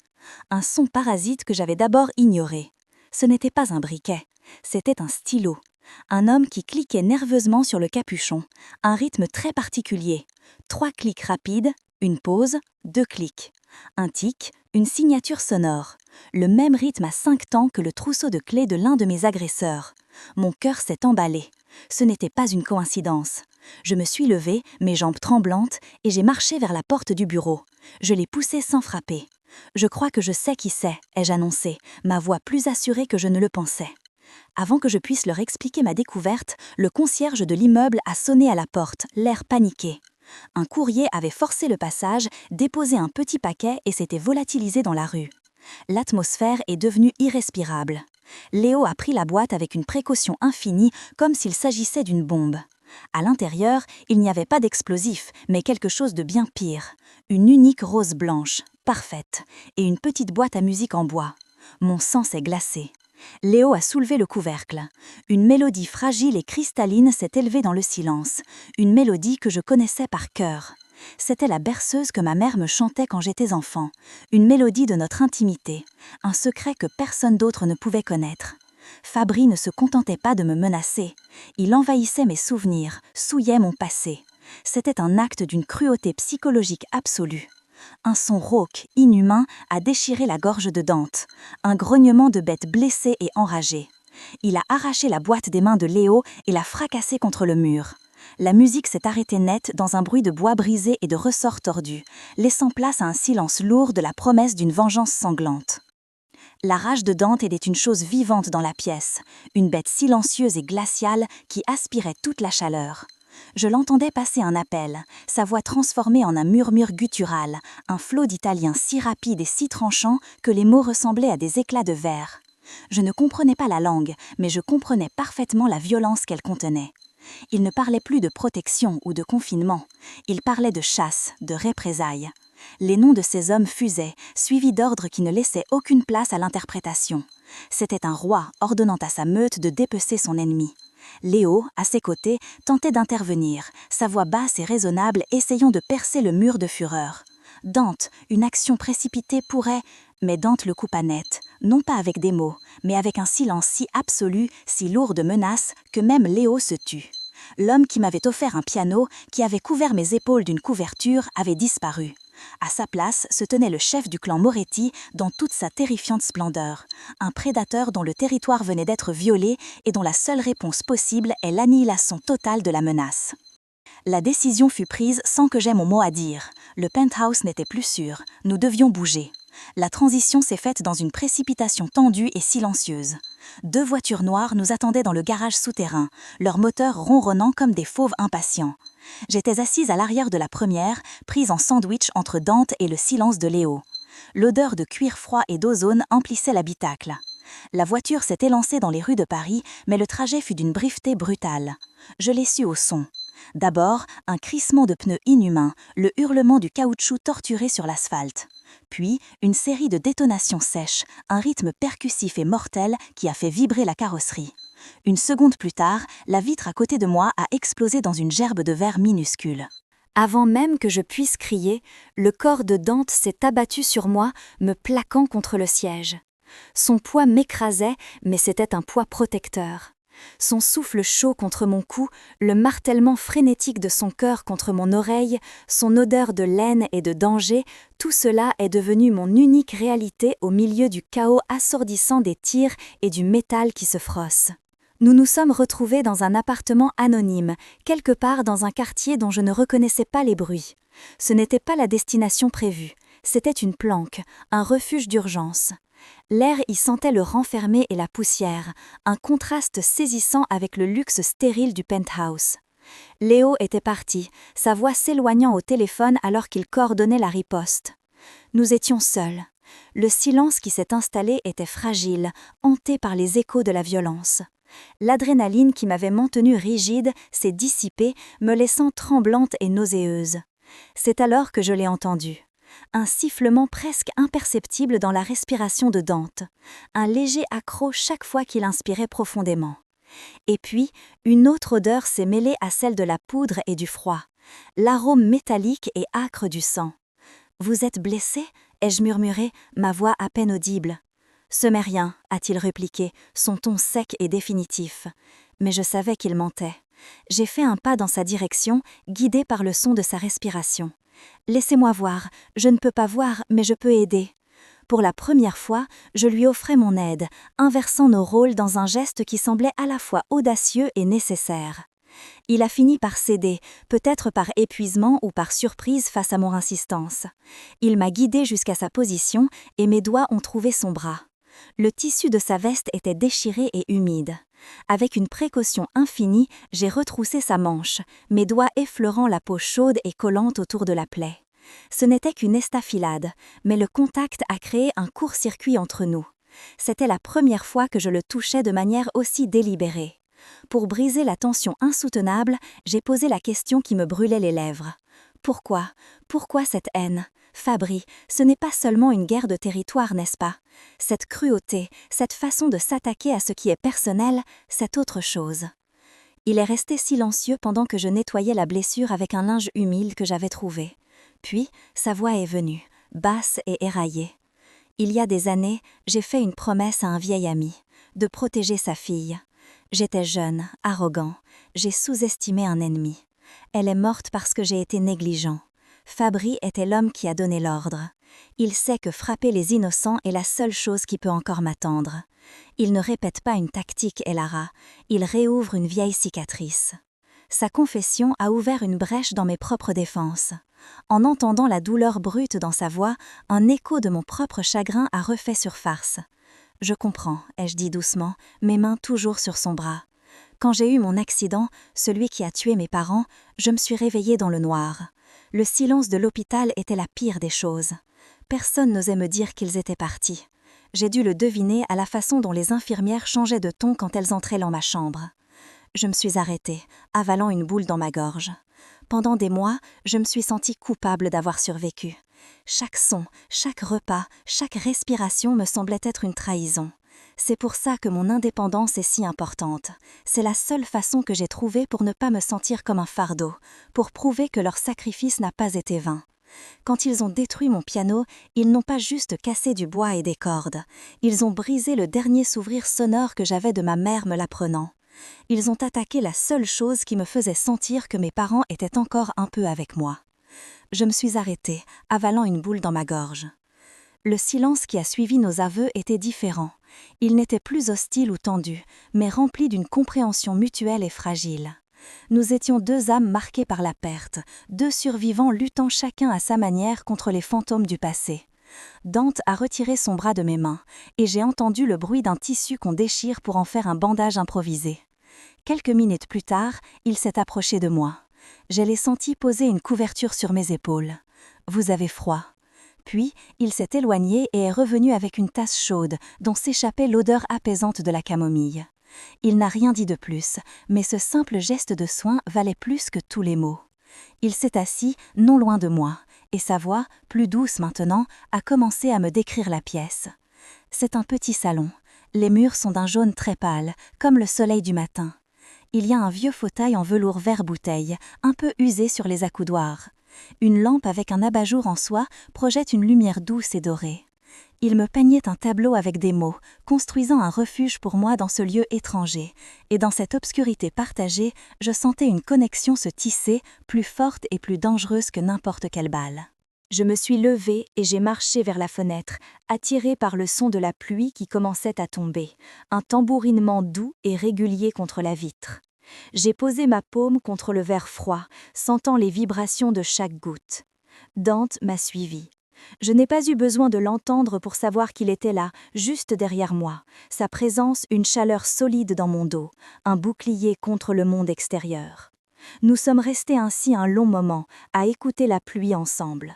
Un son parasite que j'avais d'abord ignoré. Ce n'était pas un briquet, c'était un stylo. Un homme qui cliquait nerveusement sur le capuchon, un rythme très particulier. 3 clics rapides, une pause, 2 clics. Un tic, une signature sonore. Le même rythme à 5 temps que le trousseau de clés de l'un de mes agresseurs. Mon cœur s'est emballé. Ce n'était pas une coïncidence. Je me suis levée, mes jambes tremblantes, et j'ai marché vers la porte du bureau. Je l'ai poussée sans frapper. « Je crois que je sais qui c'est », ai-je annoncé, ma voix plus assurée que je ne le pensais. Avant que je puisse leur expliquer ma découverte, le concierge de l'immeuble a sonné à la porte, l'air paniqué. Un courrier avait forcé le passage, déposé un petit paquet et s'était volatilisé dans la rue. L'atmosphère est devenue irrespirable. Léo a pris la boîte avec une précaution infinie, comme s'il s'agissait d'une bombe. À l'intérieur, il n'y avait pas d'explosif, mais quelque chose de bien pire. Une unique rose blanche, parfaite, et une petite boîte à musique en bois. Mon sang s'est glacé. Léo a soulevé le couvercle. Une mélodie fragile et cristalline s'est élevée dans le silence. Une mélodie que je connaissais par cœur. C'était la berceuse que ma mère me chantait quand j'étais enfant. Une mélodie de notre intimité. Un secret que personne d'autre ne pouvait connaître. Fabry ne se contentait pas de me menacer. Il envahissait mes souvenirs, souillait mon passé. C'était un acte d'une cruauté psychologique absolue. Un son rauque, inhumain, a déchiré la gorge de Dante. Un grognement de bête blessée et enragée. Il a arraché la boîte des mains de Léo et l'a fracassée contre le mur. La musique s'est arrêtée net dans un bruit de bois brisé et de ressorts tordus, laissant place à un silence lourd de la promesse d'une vengeance sanglante. La rage de Dante était une chose vivante dans la pièce, une bête silencieuse et glaciale qui aspirait toute la chaleur. Je l'entendais passer un appel, sa voix transformée en un murmure guttural, un flot d'italien si rapide et si tranchant que les mots ressemblaient à des éclats de verre. Je ne comprenais pas la langue, mais je comprenais parfaitement la violence qu'elle contenait. Il ne parlait plus de protection ou de confinement, il parlait de chasse, de représailles. Les noms de ces hommes fusaient, suivis d'ordres qui ne laissaient aucune place à l'interprétation. C'était un roi ordonnant à sa meute de dépecer son ennemi. Léo, à ses côtés, tentait d'intervenir, sa voix basse et raisonnable essayant de percer le mur de fureur. Dante, une action précipitée pourrait... Mais Dante le coupa net, non pas avec des mots, mais avec un silence si absolu, si lourd de menaces, que même Léo se tut. L'homme qui m'avait offert un piano, qui avait couvert mes épaules d'une couverture, avait disparu. À sa place se tenait le chef du clan Moretti dans toute sa terrifiante splendeur, un prédateur dont le territoire venait d'être violé et dont la seule réponse possible est l'annihilation totale de la menace. La décision fut prise sans que j'aie mon mot à dire. Le penthouse n'était plus sûr, nous devions bouger. La transition s'est faite dans une précipitation tendue et silencieuse. 2 voitures noires nous attendaient dans le garage souterrain, leurs moteurs ronronnant comme des fauves impatients. J'étais assise à l'arrière de la première, prise en sandwich entre Dante et le silence de Léo. L'odeur de cuir froid et d'ozone emplissait l'habitacle. La voiture s'est élancée dans les rues de Paris, mais le trajet fut d'une brièveté brutale. Je l'ai su au son. D'abord, un crissement de pneus inhumain, le hurlement du caoutchouc torturé sur l'asphalte. Puis, une série de détonations sèches, un rythme percussif et mortel qui a fait vibrer la carrosserie. Une seconde plus tard, la vitre à côté de moi a explosé dans une gerbe de verre minuscule. Avant même que je puisse crier, le corps de Dante s'est abattu sur moi, me plaquant contre le siège. Son poids m'écrasait, mais c'était un poids protecteur. Son souffle chaud contre mon cou, le martèlement frénétique de son cœur contre mon oreille, son odeur de laine et de danger, tout cela est devenu mon unique réalité au milieu du chaos assourdissant des tirs et du métal qui se froisse. Nous nous sommes retrouvés dans un appartement anonyme, quelque part dans un quartier dont je ne reconnaissais pas les bruits. Ce n'était pas la destination prévue, c'était une planque, un refuge d'urgence. L'air y sentait le renfermé et la poussière, un contraste saisissant avec le luxe stérile du penthouse. Léo était parti, sa voix s'éloignant au téléphone alors qu'il coordonnait la riposte. Nous étions seuls. Le silence qui s'est installé était fragile, hanté par les échos de la violence. L'adrénaline qui m'avait maintenue rigide s'est dissipée, me laissant tremblante et nauséeuse. C'est alors que je l'ai entendu. Un sifflement presque imperceptible dans la respiration de Dante, un léger accroc chaque fois qu'il inspirait profondément. Et puis, une autre odeur s'est mêlée à celle de la poudre et du froid, l'arôme métallique et âcre du sang. « Vous êtes blessé ?» ai-je murmuré, ma voix à peine audible. « Ce n'est rien » a-t-il répliqué, son ton sec et définitif. Mais je savais qu'il mentait. J'ai fait un pas dans sa direction, guidée par le son de sa respiration. « Laissez-moi voir, je ne peux pas voir, mais je peux aider. » Pour la première fois, je lui offrais mon aide, inversant nos rôles dans un geste qui semblait à la fois audacieux et nécessaire. Il a fini par céder, peut-être par épuisement ou par surprise face à mon insistance. Il m'a guidée jusqu'à sa position et mes doigts ont trouvé son bras. Le tissu de sa veste était déchiré et humide. Avec une précaution infinie, j'ai retroussé sa manche, mes doigts effleurant la peau chaude et collante autour de la plaie. Ce n'était qu'une estafilade, mais le contact a créé un court-circuit entre nous. C'était la première fois que je le touchais de manière aussi délibérée. Pour briser la tension insoutenable, j'ai posé la question qui me brûlait les lèvres. Pourquoi ? Pourquoi cette haine ? Fabri, ce n'est pas seulement une guerre de territoire, n'est-ce pas ? Cette cruauté, cette façon de s'attaquer à ce qui est personnel, c'est autre chose. Il est resté silencieux pendant que je nettoyais la blessure avec un linge humide que j'avais trouvé. Puis, sa voix est venue, basse et éraillée. Il y a des années, j'ai fait une promesse à un vieil ami, de protéger sa fille. J'étais jeune, arrogant, j'ai sous-estimé un ennemi. Elle est morte parce que j'ai été négligent. Fabri était l'homme qui a donné l'ordre. Il sait que frapper les innocents est la seule chose qui peut encore m'attendre. Il ne répète pas une tactique, Elara, il réouvre une vieille cicatrice. Sa confession a ouvert une brèche dans mes propres défenses. En entendant la douleur brute dans sa voix, un écho de mon propre chagrin a refait surface. « Je comprends », ai-je dit doucement, mes mains toujours sur son bras. Quand j'ai eu mon accident, celui qui a tué mes parents, je me suis réveillée dans le noir. Le silence de l'hôpital était la pire des choses. Personne n'osait me dire qu'ils étaient partis. J'ai dû le deviner à la façon dont les infirmières changeaient de ton quand elles entraient dans ma chambre. Je me suis arrêtée, avalant une boule dans ma gorge. Pendant des mois, je me suis sentie coupable d'avoir survécu. Chaque son, chaque repas, chaque respiration me semblait être une trahison. C'est pour ça que mon indépendance est si importante. C'est la seule façon que j'ai trouvée pour ne pas me sentir comme un fardeau, pour prouver que leur sacrifice n'a pas été vain. Quand ils ont détruit mon piano, ils n'ont pas juste cassé du bois et des cordes. Ils ont brisé le dernier souvenir sonore que j'avais de ma mère me l'apprenant. Ils ont attaqué la seule chose qui me faisait sentir que mes parents étaient encore un peu avec moi. Je me suis arrêtée, avalant une boule dans ma gorge. Le silence qui a suivi nos aveux était différent. Il n'était plus hostile ou tendu, mais rempli d'une compréhension mutuelle et fragile. Nous étions deux âmes marquées par la perte, deux survivants luttant chacun à sa manière contre les fantômes du passé. Dante a retiré son bras de mes mains, et j'ai entendu le bruit d'un tissu qu'on déchire pour en faire un bandage improvisé. Quelques minutes plus tard, il s'est approché de moi. Je l'ai senti poser une couverture sur mes épaules. « Vous avez froid ». Puis, il s'est éloigné et est revenu avec une tasse chaude, dont s'échappait l'odeur apaisante de la camomille. Il n'a rien dit de plus, mais ce simple geste de soin valait plus que tous les mots. Il s'est assis, non loin de moi, et sa voix, plus douce maintenant, a commencé à me décrire la pièce. C'est un petit salon. Les murs sont d'un jaune très pâle, comme le soleil du matin. Il y a un vieux fauteuil en velours vert bouteille, un peu usé sur les accoudoirs. Une lampe avec un abat-jour en soie projette une lumière douce et dorée. Il me peignait un tableau avec des mots, construisant un refuge pour moi dans ce lieu étranger, et dans cette obscurité partagée, je sentais une connexion se tisser, plus forte et plus dangereuse que n'importe quelle balle. Je me suis levée et j'ai marché vers la fenêtre, attirée par le son de la pluie qui commençait à tomber, un tambourinement doux et régulier contre la vitre. J'ai posé ma paume contre le verre froid, sentant les vibrations de chaque goutte. Dante m'a suivi. Je n'ai pas eu besoin de l'entendre pour savoir qu'il était là, juste derrière moi, sa présence une chaleur solide dans mon dos, un bouclier contre le monde extérieur. Nous sommes restés ainsi un long moment, à écouter la pluie ensemble.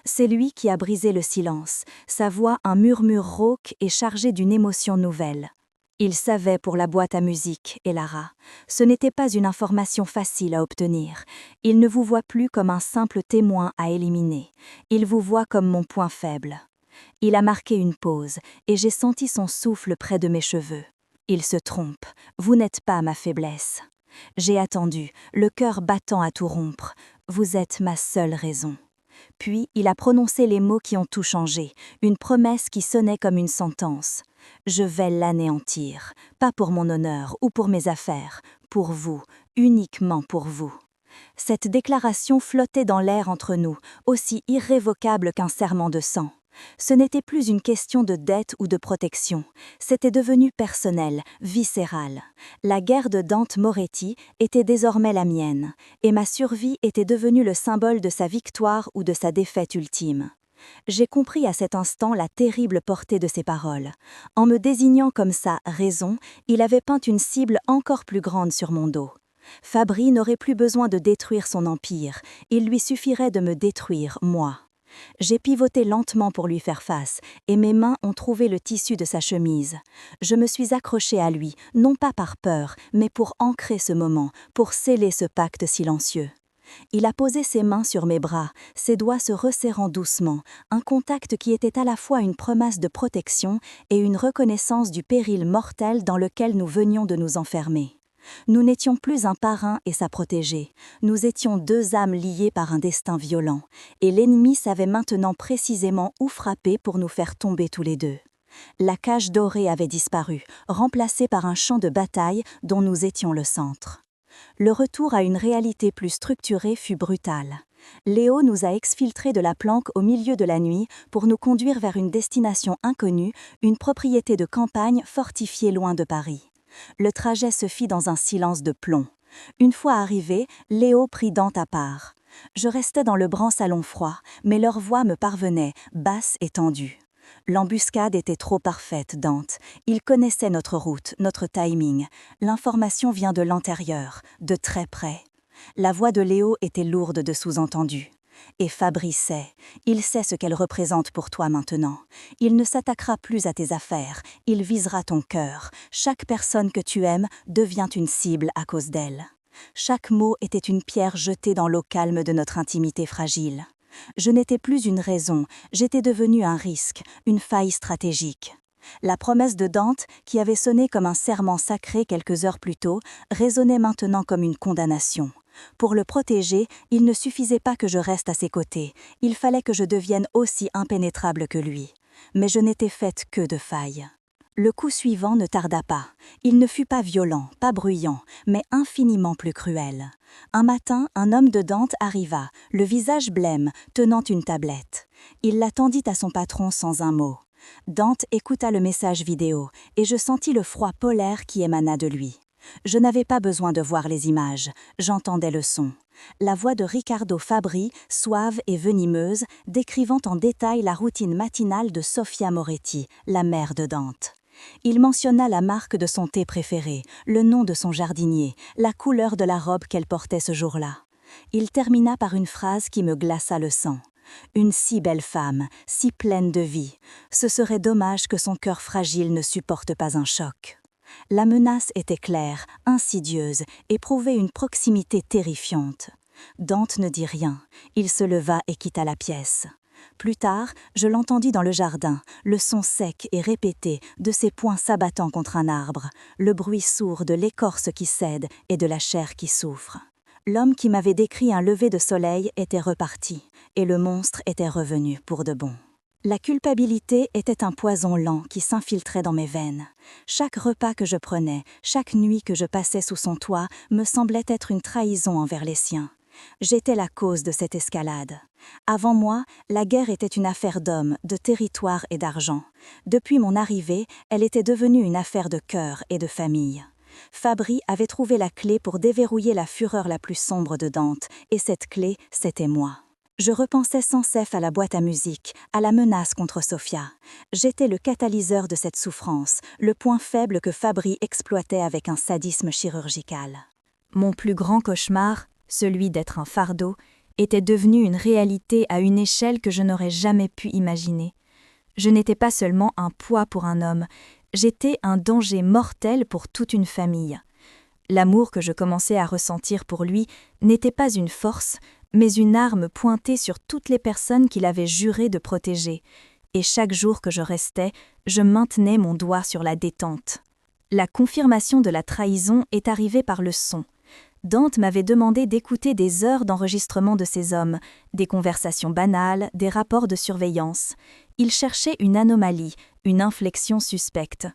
C'est lui qui a brisé le silence, sa voix un murmure rauque et chargé d'une émotion nouvelle. Il savait pour la boîte à musique, Elara. Ce n'était pas une information facile à obtenir. Il ne vous voit plus comme un simple témoin à éliminer. Il vous voit comme mon point faible. Il a marqué une pause, et j'ai senti son souffle près de mes cheveux. Il se trompe. Vous n'êtes pas ma faiblesse. J'ai attendu, le cœur battant à tout rompre. Vous êtes ma seule raison. Puis, il a prononcé les mots qui ont tout changé, une promesse qui sonnait comme une sentence. Je vais l'anéantir, pas pour mon honneur ou pour mes affaires, pour vous, uniquement pour vous. Cette déclaration flottait dans l'air entre nous, aussi irrévocable qu'un serment de sang. Ce n'était plus une question de dette ou de protection, c'était devenu personnel, viscéral. La guerre de Dante Moretti était désormais la mienne, et ma survie était devenue le symbole de sa victoire ou de sa défaite ultime. J'ai compris à cet instant la terrible portée de ses paroles. En me désignant comme sa raison, il avait peint une cible encore plus grande sur mon dos. Fabri n'aurait plus besoin de détruire son empire, il lui suffirait de me détruire, moi. J'ai pivoté lentement pour lui faire face, et mes mains ont trouvé le tissu de sa chemise. Je me suis accrochée à lui, non pas par peur, mais pour ancrer ce moment, pour sceller ce pacte silencieux. Il a posé ses mains sur mes bras, ses doigts se resserrant doucement, un contact qui était à la fois une promesse de protection et une reconnaissance du péril mortel dans lequel nous venions de nous enfermer. Nous n'étions plus un parrain et sa protégée, nous étions deux âmes liées par un destin violent, et l'ennemi savait maintenant précisément où frapper pour nous faire tomber tous les deux. La cage dorée avait disparu, remplacée par un champ de bataille dont nous étions le centre. Le retour à une réalité plus structurée fut brutal. Léo nous a exfiltrés de la planque au milieu de la nuit pour nous conduire vers une destination inconnue, une propriété de campagne fortifiée loin de Paris. Le trajet se fit dans un silence de plomb. Une fois arrivé, Léo prit Dante à part. Je restais dans le grand salon froid, mais leur voix me parvenait, basse et tendue. L'embuscade était trop parfaite, Dante. Il connaissait notre route, notre timing. L'information vient de l'intérieur, de très près. La voix de Léo était lourde de sous-entendus. Et Fabrice sait. Il sait ce qu'elle représente pour toi maintenant. Il ne s'attaquera plus à tes affaires. Il visera ton cœur. Chaque personne que tu aimes devient une cible à cause d'elle. Chaque mot était une pierre jetée dans l'eau calme de notre intimité fragile. Je n'étais plus une raison, j'étais devenue un risque, une faille stratégique. La promesse de Dante, qui avait sonné comme un serment sacré quelques heures plus tôt, résonnait maintenant comme une condamnation. Pour le protéger, il ne suffisait pas que je reste à ses côtés, il fallait que je devienne aussi impénétrable que lui. Mais je n'étais faite que de failles. Le coup suivant ne tarda pas. Il ne fut pas violent, pas bruyant, mais infiniment plus cruel. Un matin, un homme de Dante arriva, le visage blême, tenant une tablette. Il la tendit à son patron sans un mot. Dante écouta le message vidéo, et je sentis le froid polaire qui émana de lui. Je n'avais pas besoin de voir les images, j'entendais le son. La voix de Riccardo Fabri, suave et venimeuse, décrivant en détail la routine matinale de Sofia Moretti, la mère de Dante. Il mentionna la marque de son thé préféré, le nom de son jardinier, la couleur de la robe qu'elle portait ce jour-là. Il termina par une phrase qui me glaça le sang. Une si belle femme, si pleine de vie. Ce serait dommage que son cœur fragile ne supporte pas un choc. La menace était claire, insidieuse, et prouvait une proximité terrifiante. Dante ne dit rien. Il se leva et quitta la pièce. Plus tard, je l'entendis dans le jardin, le son sec et répété de ses poings s'abattant contre un arbre, le bruit sourd de l'écorce qui cède et de la chair qui souffre. L'homme qui m'avait décrit un lever de soleil était reparti, et le monstre était revenu pour de bon. La culpabilité était un poison lent qui s'infiltrait dans mes veines. Chaque repas que je prenais, chaque nuit que je passais sous son toit me semblait être une trahison envers les siens. J'étais la cause de cette escalade. Avant moi, la guerre était une affaire d'hommes, de territoire et d'argent. Depuis mon arrivée, elle était devenue une affaire de cœur et de famille. Fabri avait trouvé la clé pour déverrouiller la fureur la plus sombre de Dante, et cette clé, c'était moi. Je repensais sans cesse à la boîte à musique, à la menace contre Sofia. J'étais le catalyseur de cette souffrance, le point faible que Fabri exploitait avec un sadisme chirurgical. Mon plus grand cauchemar, celui d'être un fardeau, était devenu une réalité à une échelle que je n'aurais jamais pu imaginer. Je n'étais pas seulement un poids pour un homme, j'étais un danger mortel pour toute une famille. L'amour que je commençais à ressentir pour lui n'était pas une force, mais une arme pointée sur toutes les personnes qu'il avait juré de protéger. Et chaque jour que je restais, je maintenais mon doigt sur la détente. La confirmation de la trahison est arrivée par le son. Dante m'avait demandé d'écouter des heures d'enregistrement de ces hommes, des conversations banales, des rapports de surveillance. Il cherchait une anomalie, une inflexion suspecte.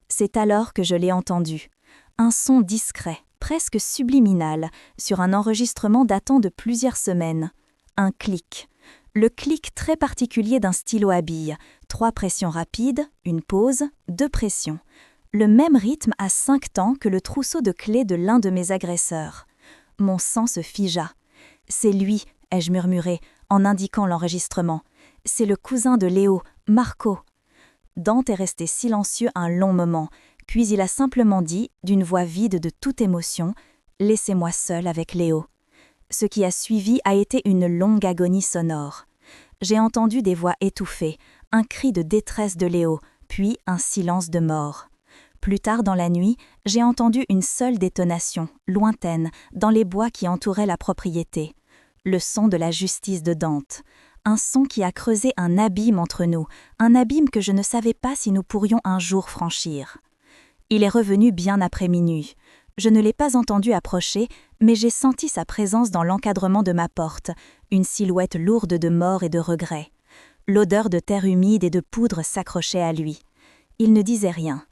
C'est alors que je l'ai entendu. Un son discret, presque subliminal, sur un enregistrement datant de plusieurs semaines. Un clic. Le clic très particulier d'un stylo à billes. 3 pressions rapides, une pause, 2 pressions. Le même rythme à 5 temps que le trousseau de clés de l'un de mes agresseurs. Mon sang se figea. « C'est lui », ai-je murmuré, en indiquant l'enregistrement. « C'est le cousin de Léo, Marco. » Dante est resté silencieux un long moment, puis il a simplement dit, d'une voix vide de toute émotion, « Laissez-moi seul avec Léo ». Ce qui a suivi a été une longue agonie sonore. J'ai entendu des voix étouffées, un cri de détresse de Léo, puis un silence de mort. Plus tard dans la nuit, j'ai entendu une seule détonation, lointaine, dans les bois qui entouraient la propriété. Le son de la justice de Dante. Un son qui a creusé un abîme entre nous, un abîme que je ne savais pas si nous pourrions un jour franchir. Il est revenu bien après minuit. Je ne l'ai pas entendu approcher, mais j'ai senti sa présence dans l'encadrement de ma porte, une silhouette lourde de mort et de regret. L'odeur de terre humide et de poudre s'accrochait à lui. Il ne disait rien.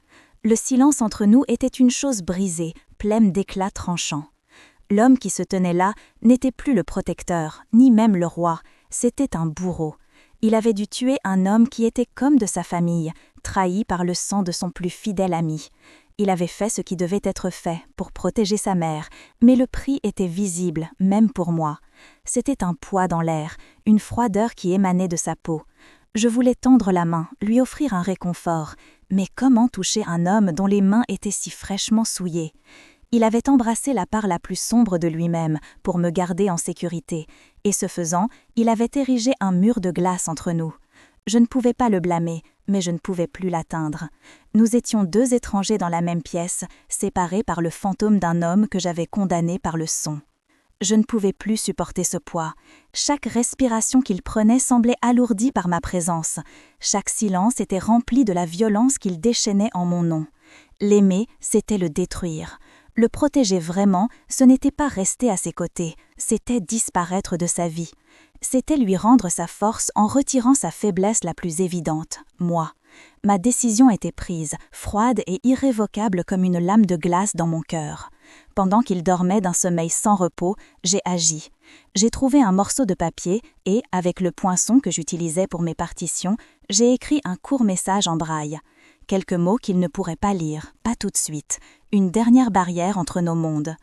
Le silence entre nous était une chose brisée, pleine d'éclats tranchants. L'homme qui se tenait là n'était plus le protecteur, ni même le roi, c'était un bourreau. Il avait dû tuer un homme qui était comme de sa famille, trahi par le sang de son plus fidèle ami. Il avait fait ce qui devait être fait pour protéger sa mère, mais le prix était visible, même pour moi. C'était un poids dans l'air, une froideur qui émanait de sa peau. Je voulais tendre la main, lui offrir un réconfort, mais comment toucher un homme dont les mains étaient si fraîchement souillées ? Il avait embrassé la part la plus sombre de lui-même pour me garder en sécurité, et ce faisant, il avait érigé un mur de glace entre nous. Je ne pouvais pas le blâmer, mais je ne pouvais plus l'atteindre. Nous étions deux étrangers dans la même pièce, séparés par le fantôme d'un homme que j'avais condamné par le son. Je ne pouvais plus supporter ce poids. Chaque respiration qu'il prenait semblait alourdie par ma présence. Chaque silence était rempli de la violence qu'il déchaînait en mon nom. L'aimer, c'était le détruire. Le protéger vraiment, ce n'était pas rester à ses côtés, c'était disparaître de sa vie. C'était lui rendre sa force en retirant sa faiblesse la plus évidente, moi. Ma décision était prise, froide et irrévocable comme une lame de glace dans mon cœur. Pendant qu'il dormait d'un sommeil sans repos, j'ai agi. J'ai trouvé un morceau de papier et, avec le poinçon que j'utilisais pour mes partitions, j'ai écrit un court message en braille. Quelques mots qu'il ne pourrait pas lire, pas tout de suite. Une dernière barrière entre nos mondes.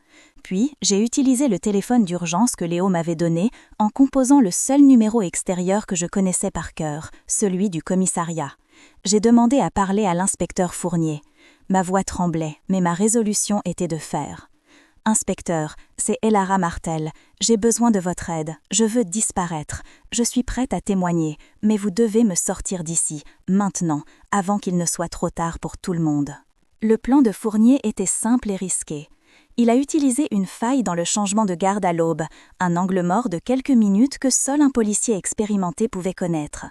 Puis, j'ai utilisé le téléphone d'urgence que Léo m'avait donné en composant le seul numéro extérieur que je connaissais par cœur, celui du commissariat. J'ai demandé à parler à l'inspecteur Fournier. Ma voix tremblait, mais ma résolution était de faire. « Inspecteur, c'est Elara Martel. J'ai besoin de votre aide. Je veux disparaître. Je suis prête à témoigner, mais vous devez me sortir d'ici, maintenant, avant qu'il ne soit trop tard pour tout le monde. » Le plan de Fournier était simple et risqué. Il a utilisé une faille dans le changement de garde à l'aube, un angle mort de quelques minutes que seul un policier expérimenté pouvait connaître.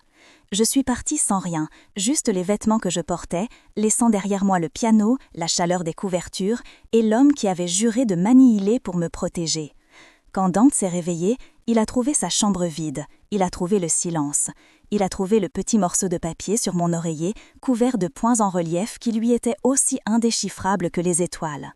Je suis partie sans rien, juste les vêtements que je portais, laissant derrière moi le piano, la chaleur des couvertures et l'homme qui avait juré de m'annihiler pour me protéger. Quand Dante s'est réveillé, il a trouvé sa chambre vide, il a trouvé le silence. Il a trouvé le petit morceau de papier sur mon oreiller, couvert de points en relief qui lui étaient aussi indéchiffrables que les étoiles.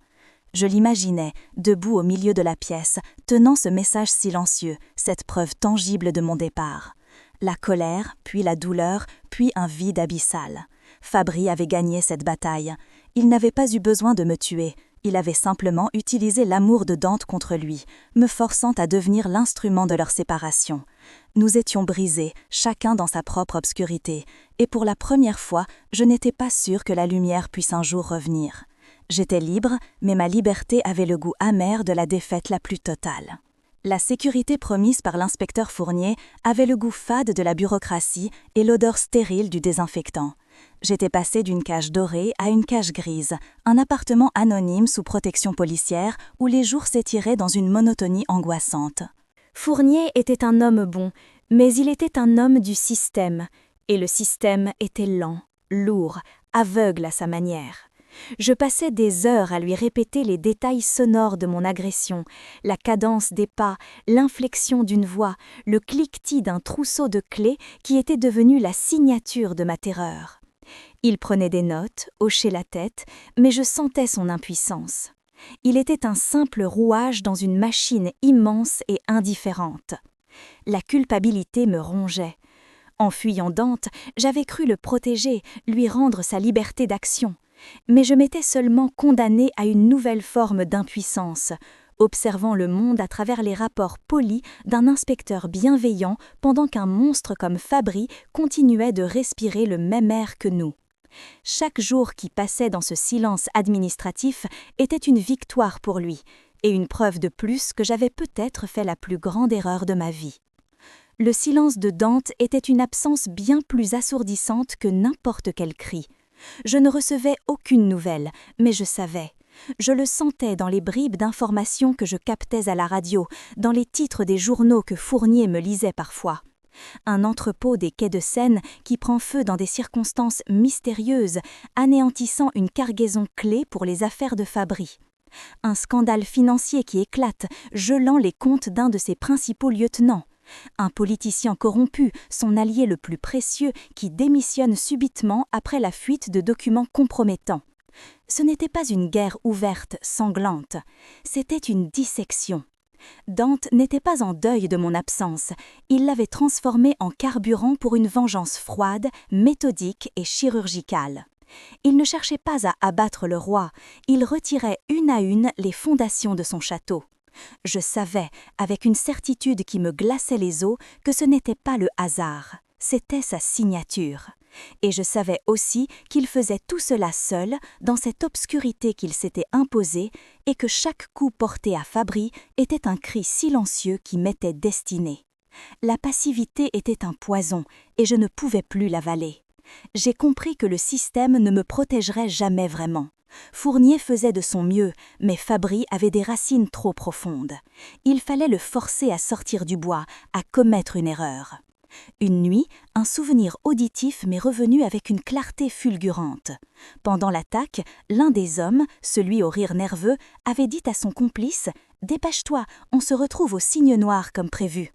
Je l'imaginais, debout au milieu de la pièce, tenant ce message silencieux, cette preuve tangible de mon départ. La colère, puis la douleur, puis un vide abyssal. Fabry avait gagné cette bataille. Il n'avait pas eu besoin de me tuer. Il avait simplement utilisé l'amour de Dante contre lui, me forçant à devenir l'instrument de leur séparation. Nous étions brisés, chacun dans sa propre obscurité, et pour la première fois, je n'étais pas sûre que la lumière puisse un jour revenir. J'étais libre, mais ma liberté avait le goût amer de la défaite la plus totale. La sécurité promise par l'inspecteur Fournier avait le goût fade de la bureaucratie et l'odeur stérile du désinfectant. J'étais passée d'une cage dorée à une cage grise, un appartement anonyme sous protection policière où les jours s'étiraient dans une monotonie angoissante. Fournier était un homme bon, mais il était un homme du système, et le système était lent, lourd, aveugle à sa manière. Je passais des heures à lui répéter les détails sonores de mon agression, la cadence des pas, l'inflexion d'une voix, le cliquetis d'un trousseau de clés qui était devenu la signature de ma terreur. Il prenait des notes, hochait la tête, mais je sentais son impuissance. Il était un simple rouage dans une machine immense et indifférente. La culpabilité me rongeait. En fuyant Dante, j'avais cru le protéger, lui rendre sa liberté d'action. Mais je m'étais seulement condamnée à une nouvelle forme d'impuissance, observant le monde à travers les rapports polis d'un inspecteur bienveillant pendant qu'un monstre comme Fabry continuait de respirer le même air que nous. Chaque jour qui passait dans ce silence administratif était une victoire pour lui, et une preuve de plus que j'avais peut-être fait la plus grande erreur de ma vie. Le silence de Dante était une absence bien plus assourdissante que n'importe quel cri. Je ne recevais aucune nouvelle, mais je savais. Je le sentais dans les bribes d'informations que je captais à la radio, dans les titres des journaux que Fournier me lisait parfois. Un entrepôt des quais de Seine qui prend feu dans des circonstances mystérieuses, anéantissant une cargaison clé pour les affaires de Fabry. Un scandale financier qui éclate, gelant les comptes d'un de ses principaux lieutenants. Un politicien corrompu, son allié le plus précieux, qui démissionne subitement après la fuite de documents compromettants. Ce n'était pas une guerre ouverte, sanglante, c'était une dissection. Dante n'était pas en deuil de mon absence, il l'avait transformée en carburant pour une vengeance froide, méthodique et chirurgicale. Il ne cherchait pas à abattre le roi, il retirait une à une les fondations de son château. Je savais, avec une certitude qui me glaçait les os, que ce n'était pas le hasard, c'était sa signature. Et je savais aussi qu'il faisait tout cela seul, dans cette obscurité qu'il s'était imposée, et que chaque coup porté à Fabri était un cri silencieux qui m'était destiné. La passivité était un poison, et je ne pouvais plus l'avaler. J'ai compris que le système ne me protégerait jamais vraiment. Fournier faisait de son mieux, mais Fabri avait des racines trop profondes. Il fallait le forcer à sortir du bois, à commettre une erreur. Une nuit, un souvenir auditif m'est revenu avec une clarté fulgurante. Pendant l'attaque, l'un des hommes, celui au rire nerveux, avait dit à son complice « Dépêche-toi, on se retrouve au Cygne Noir comme prévu ».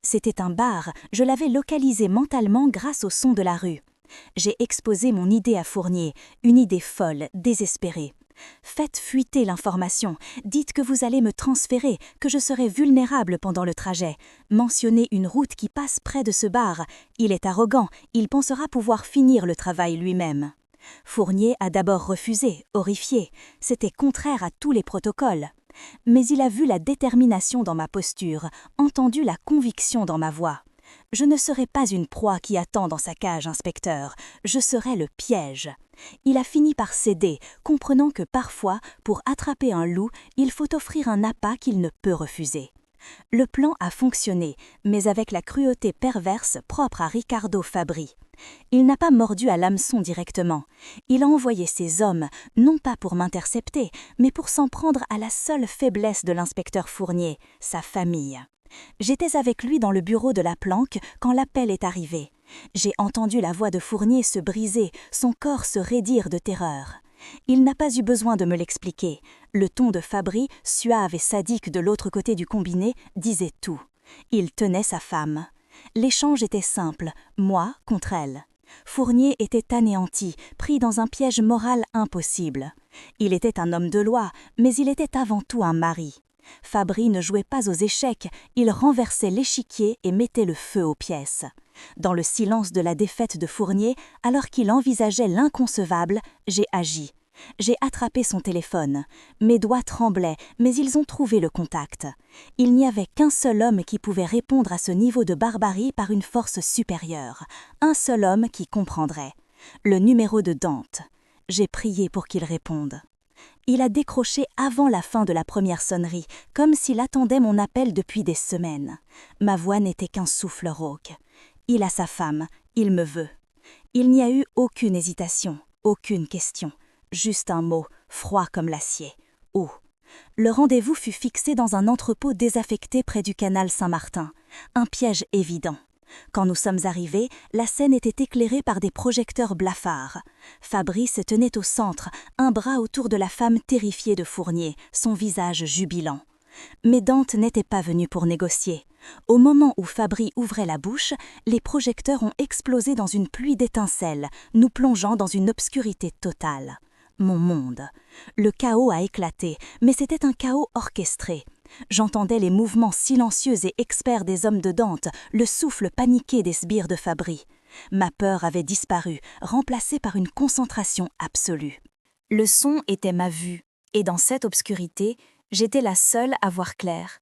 C'était un bar, je l'avais localisé mentalement grâce au son de la rue. J'ai exposé mon idée à Fournier, une idée folle, désespérée. Faites fuiter l'information, dites que vous allez me transférer, que je serai vulnérable pendant le trajet. Mentionnez une route qui passe près de ce bar. Il est arrogant, il pensera pouvoir finir le travail lui-même. Fournier a d'abord refusé, horrifié. C'était contraire à tous les protocoles. Mais il a vu la détermination dans ma posture, entendu la conviction dans ma voix. Je ne serai pas une proie qui attend dans sa cage, inspecteur. Je serai le piège. Il a fini par céder, comprenant que parfois, pour attraper un loup, il faut offrir un appât qu'il ne peut refuser. Le plan a fonctionné, mais avec la cruauté perverse propre à Riccardo Fabri. Il n'a pas mordu à l'hameçon directement. Il a envoyé ses hommes, non pas pour m'intercepter, mais pour s'en prendre à la seule faiblesse de l'inspecteur Fournier, sa famille. J'étais avec lui dans le bureau de la planque quand l'appel est arrivé. J'ai entendu la voix de Fournier se briser, son corps se raidir de terreur. Il n'a pas eu besoin de me l'expliquer. Le ton de Fabri, suave et sadique de l'autre côté du combiné, disait tout. Il tenait sa femme. L'échange était simple, moi contre elle. Fournier était anéanti, pris dans un piège moral impossible. Il était un homme de loi, mais il était avant tout un mari. Fabri ne jouait pas aux échecs, il renversait l'échiquier et mettait le feu aux pièces. Dans le silence de la défaite de Fournier, alors qu'il envisageait l'inconcevable, j'ai agi. J'ai attrapé son téléphone. Mes doigts tremblaient, mais ils ont trouvé le contact. Il n'y avait qu'un seul homme qui pouvait répondre à ce niveau de barbarie par une force supérieure. Un seul homme qui comprendrait. Le numéro de Dante. J'ai prié pour qu'il réponde. Il a décroché avant la fin de la première sonnerie, comme s'il attendait mon appel depuis des semaines. Ma voix n'était qu'un souffle rauque. Il a sa femme, il me veut. Il n'y a eu aucune hésitation, aucune question. Juste un mot, froid comme l'acier. Où ? Le rendez-vous fut fixé dans un entrepôt désaffecté près du canal Saint-Martin. Un piège évident. Quand nous sommes arrivés, la scène était éclairée par des projecteurs blafards. Fabri se tenait au centre, un bras autour de la femme terrifiée de Fournier, son visage jubilant. Mais Dante n'était pas venu pour négocier. Au moment où Fabri ouvrait la bouche, les projecteurs ont explosé dans une pluie d'étincelles, nous plongeant dans une obscurité totale. Mon monde. Le chaos a éclaté, mais c'était un chaos orchestré. J'entendais les mouvements silencieux et experts des hommes de Dante, le souffle paniqué des sbires de Fabri. Ma peur avait disparu, remplacée par une concentration absolue. Le son était ma vue, et dans cette obscurité, j'étais la seule à voir clair.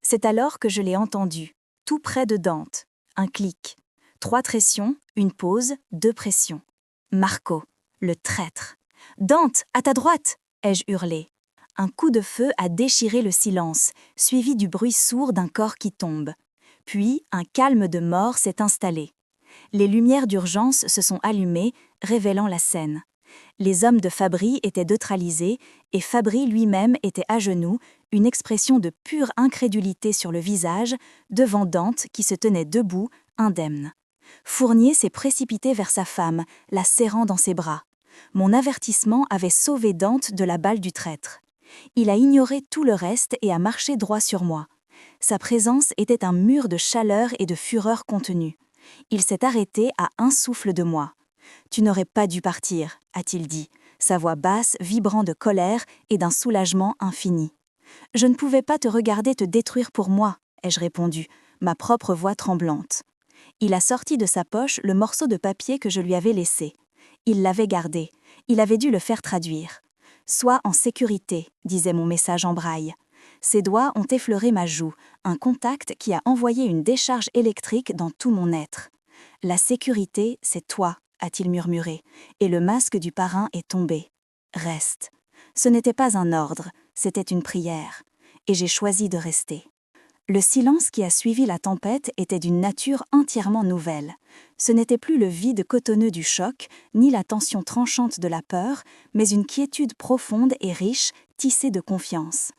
C'est alors que je l'ai entendu, tout près de Dante. Un clic. 3 pressions, une pause, 2 pressions. Marco, le traître. « Dante, à ta droite !» ai-je hurlé. Un coup de feu a déchiré le silence, suivi du bruit sourd d'un corps qui tombe. Puis, un calme de mort s'est installé. Les lumières d'urgence se sont allumées, révélant la scène. Les hommes de Fabri étaient neutralisés et Fabri lui-même était à genoux, une expression de pure incrédulité sur le visage, devant Dante qui se tenait debout, indemne. Fournier s'est précipité vers sa femme, la serrant dans ses bras. Mon avertissement avait sauvé Dante de la balle du traître. Il a ignoré tout le reste et a marché droit sur moi. Sa présence était un mur de chaleur et de fureur contenue. Il s'est arrêté à un souffle de moi. « Tu n'aurais pas dû partir », a-t-il dit. sa voix basse vibrant de colère et d'un soulagement infini. « Je ne pouvais pas te regarder te détruire pour moi, ai-je répondu, ma propre voix tremblante. Il a sorti de sa poche le morceau de papier que je lui avais laissé. Il l'avait gardé, il avait dû le faire traduire. « Sois en sécurité », disait mon message en braille. Ses doigts ont effleuré ma joue, un contact qui a envoyé une décharge électrique dans tout mon être. « La sécurité, c'est toi », a-t-il murmuré, et le masque du parrain est tombé. « Reste ». Ce n'était pas un ordre, c'était une prière, et j'ai choisi de rester. Le silence qui a suivi la tempête était d'une nature entièrement nouvelle. Ce n'était plus le vide cotonneux du choc, ni la tension tranchante de la peur, mais une quiétude profonde et riche, tissée de confiance.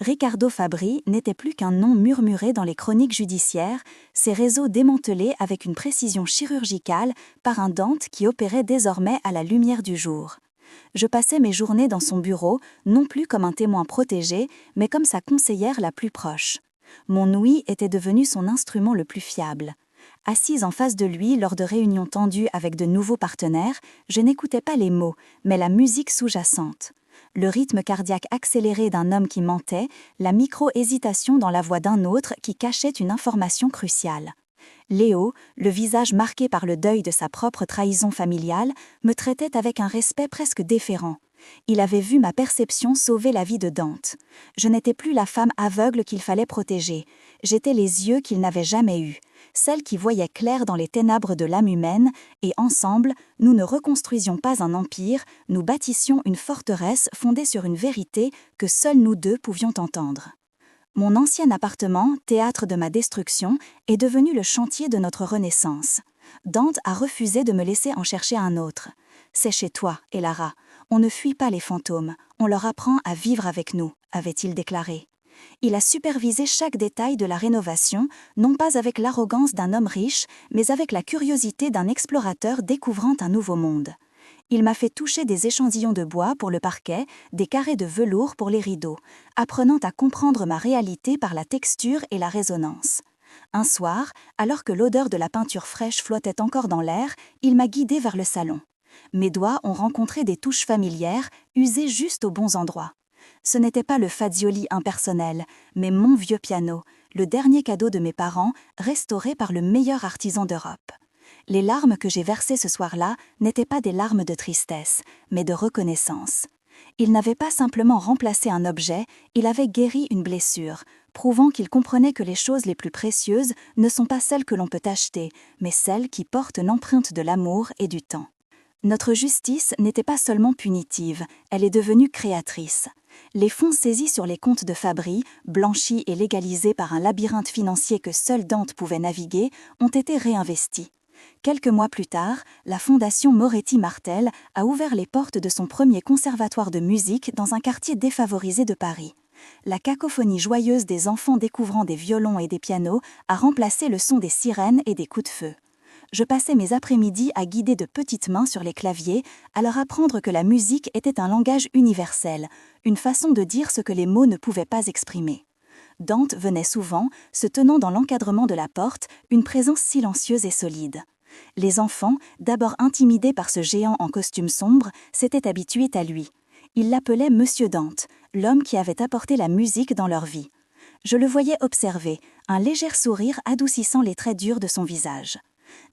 Riccardo Fabri n'était plus qu'un nom murmuré dans les chroniques judiciaires, ses réseaux démantelés avec une précision chirurgicale par un Dante qui opérait désormais à la lumière du jour. Je passais mes journées dans son bureau, non plus comme un témoin protégé, mais comme sa conseillère la plus proche. Mon ouïe était devenu son instrument le plus fiable. Assise en face de lui lors de réunions tendues avec de nouveaux partenaires, je n'écoutais pas les mots, mais la musique sous-jacente. Le rythme cardiaque accéléré d'un homme qui mentait, la micro-hésitation dans la voix d'un autre qui cachait une information cruciale. Léo, le visage marqué par le deuil de sa propre trahison familiale, me traitait avec un respect presque déférent. Il avait vu ma perception sauver la vie de Dante. Je n'étais plus la femme aveugle qu'il fallait protéger. J'étais les yeux qu'il n'avait jamais eus, celle qui voyait clair dans les ténèbres de l'âme humaine, et ensemble, nous ne reconstruisions pas un empire, nous bâtissions une forteresse fondée sur une vérité que seuls nous deux pouvions entendre. Mon ancien appartement, théâtre de ma destruction, est devenu le chantier de notre renaissance. Dante a refusé de me laisser en chercher un autre. C'est chez toi, Elara. On ne fuit pas les fantômes, on leur apprend à vivre avec nous, avait-il déclaré. Il a supervisé chaque détail de la rénovation, non pas avec l'arrogance d'un homme riche, mais avec la curiosité d'un explorateur découvrant un nouveau monde. Il m'a fait toucher des échantillons de bois pour le parquet, des carrés de velours pour les rideaux, apprenant à comprendre ma réalité par la texture et la résonance. Un soir, alors que l'odeur de la peinture fraîche flottait encore dans l'air, il m'a guidée vers le salon. Mes doigts ont rencontré des touches familières, usées juste aux bons endroits. Ce n'était pas le fazioli impersonnel, mais mon vieux piano, le dernier cadeau de mes parents, restauré par le meilleur artisan d'Europe. Les larmes que j'ai versées ce soir-là n'étaient pas des larmes de tristesse, mais de reconnaissance. Il n'avait pas simplement remplacé un objet, il avait guéri une blessure, prouvant qu'il comprenait que les choses les plus précieuses ne sont pas celles que l'on peut acheter, mais celles qui portent l'empreinte de l'amour et du temps. Notre justice n'était pas seulement punitive, elle est devenue créatrice. Les fonds saisis sur les comptes de Fabri, blanchis et légalisés par un labyrinthe financier que seul Dante pouvait naviguer, ont été réinvestis. Quelques mois plus tard, la fondation Moretti-Martel a ouvert les portes de son premier conservatoire de musique dans un quartier défavorisé de Paris. La cacophonie joyeuse des enfants découvrant des violons et des pianos a remplacé le son des sirènes et des coups de feu. Je passais mes après-midi à guider de petites mains sur les claviers, à leur apprendre que la musique était un langage universel, une façon de dire ce que les mots ne pouvaient pas exprimer. Dante venait souvent, se tenant dans l'encadrement de la porte, une présence silencieuse et solide. Les enfants, d'abord intimidés par ce géant en costume sombre, s'étaient habitués à lui. Ils l'appelaient Monsieur Dante, l'homme qui avait apporté la musique dans leur vie. Je le voyais observer, un léger sourire adoucissant les traits durs de son visage.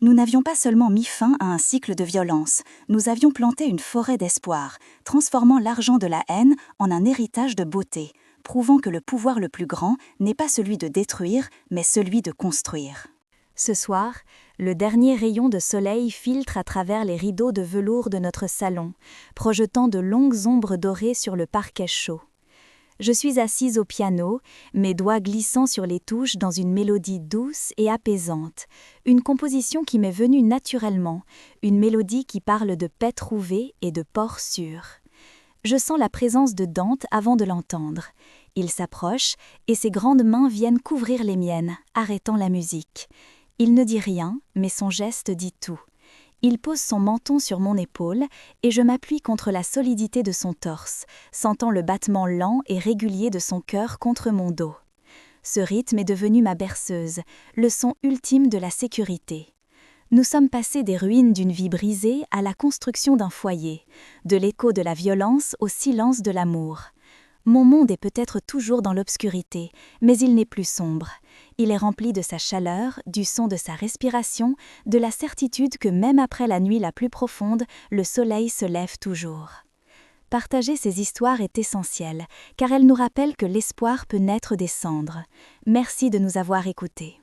Nous n'avions pas seulement mis fin à un cycle de violence, nous avions planté une forêt d'espoir, transformant l'argent de la haine en un héritage de beauté, prouvant que le pouvoir le plus grand n'est pas celui de détruire, mais celui de construire. Ce soir, le dernier rayon de soleil filtre à travers les rideaux de velours de notre salon, projetant de longues ombres dorées sur le parquet chaud. Je suis assise au piano, mes doigts glissant sur les touches dans une mélodie douce et apaisante, une composition qui m'est venue naturellement, une mélodie qui parle de paix trouvée et de port sûr. Je sens la présence de Dante avant de l'entendre. Il s'approche et ses grandes mains viennent couvrir les miennes, arrêtant la musique. Il ne dit rien, mais son geste dit tout. Il pose son menton sur mon épaule et je m'appuie contre la solidité de son torse, sentant le battement lent et régulier de son cœur contre mon dos. Ce rythme est devenu ma berceuse, le son ultime de la sécurité. Nous sommes passés des ruines d'une vie brisée à la construction d'un foyer, de l'écho de la violence au silence de l'amour. Mon monde est peut-être toujours dans l'obscurité, mais il n'est plus sombre. Il est rempli de sa chaleur, du son de sa respiration, de la certitude que même après la nuit la plus profonde, le soleil se lève toujours. Partager ces histoires est essentiel, car elles nous rappellent que l'espoir peut naître des cendres. Merci de nous avoir écoutés.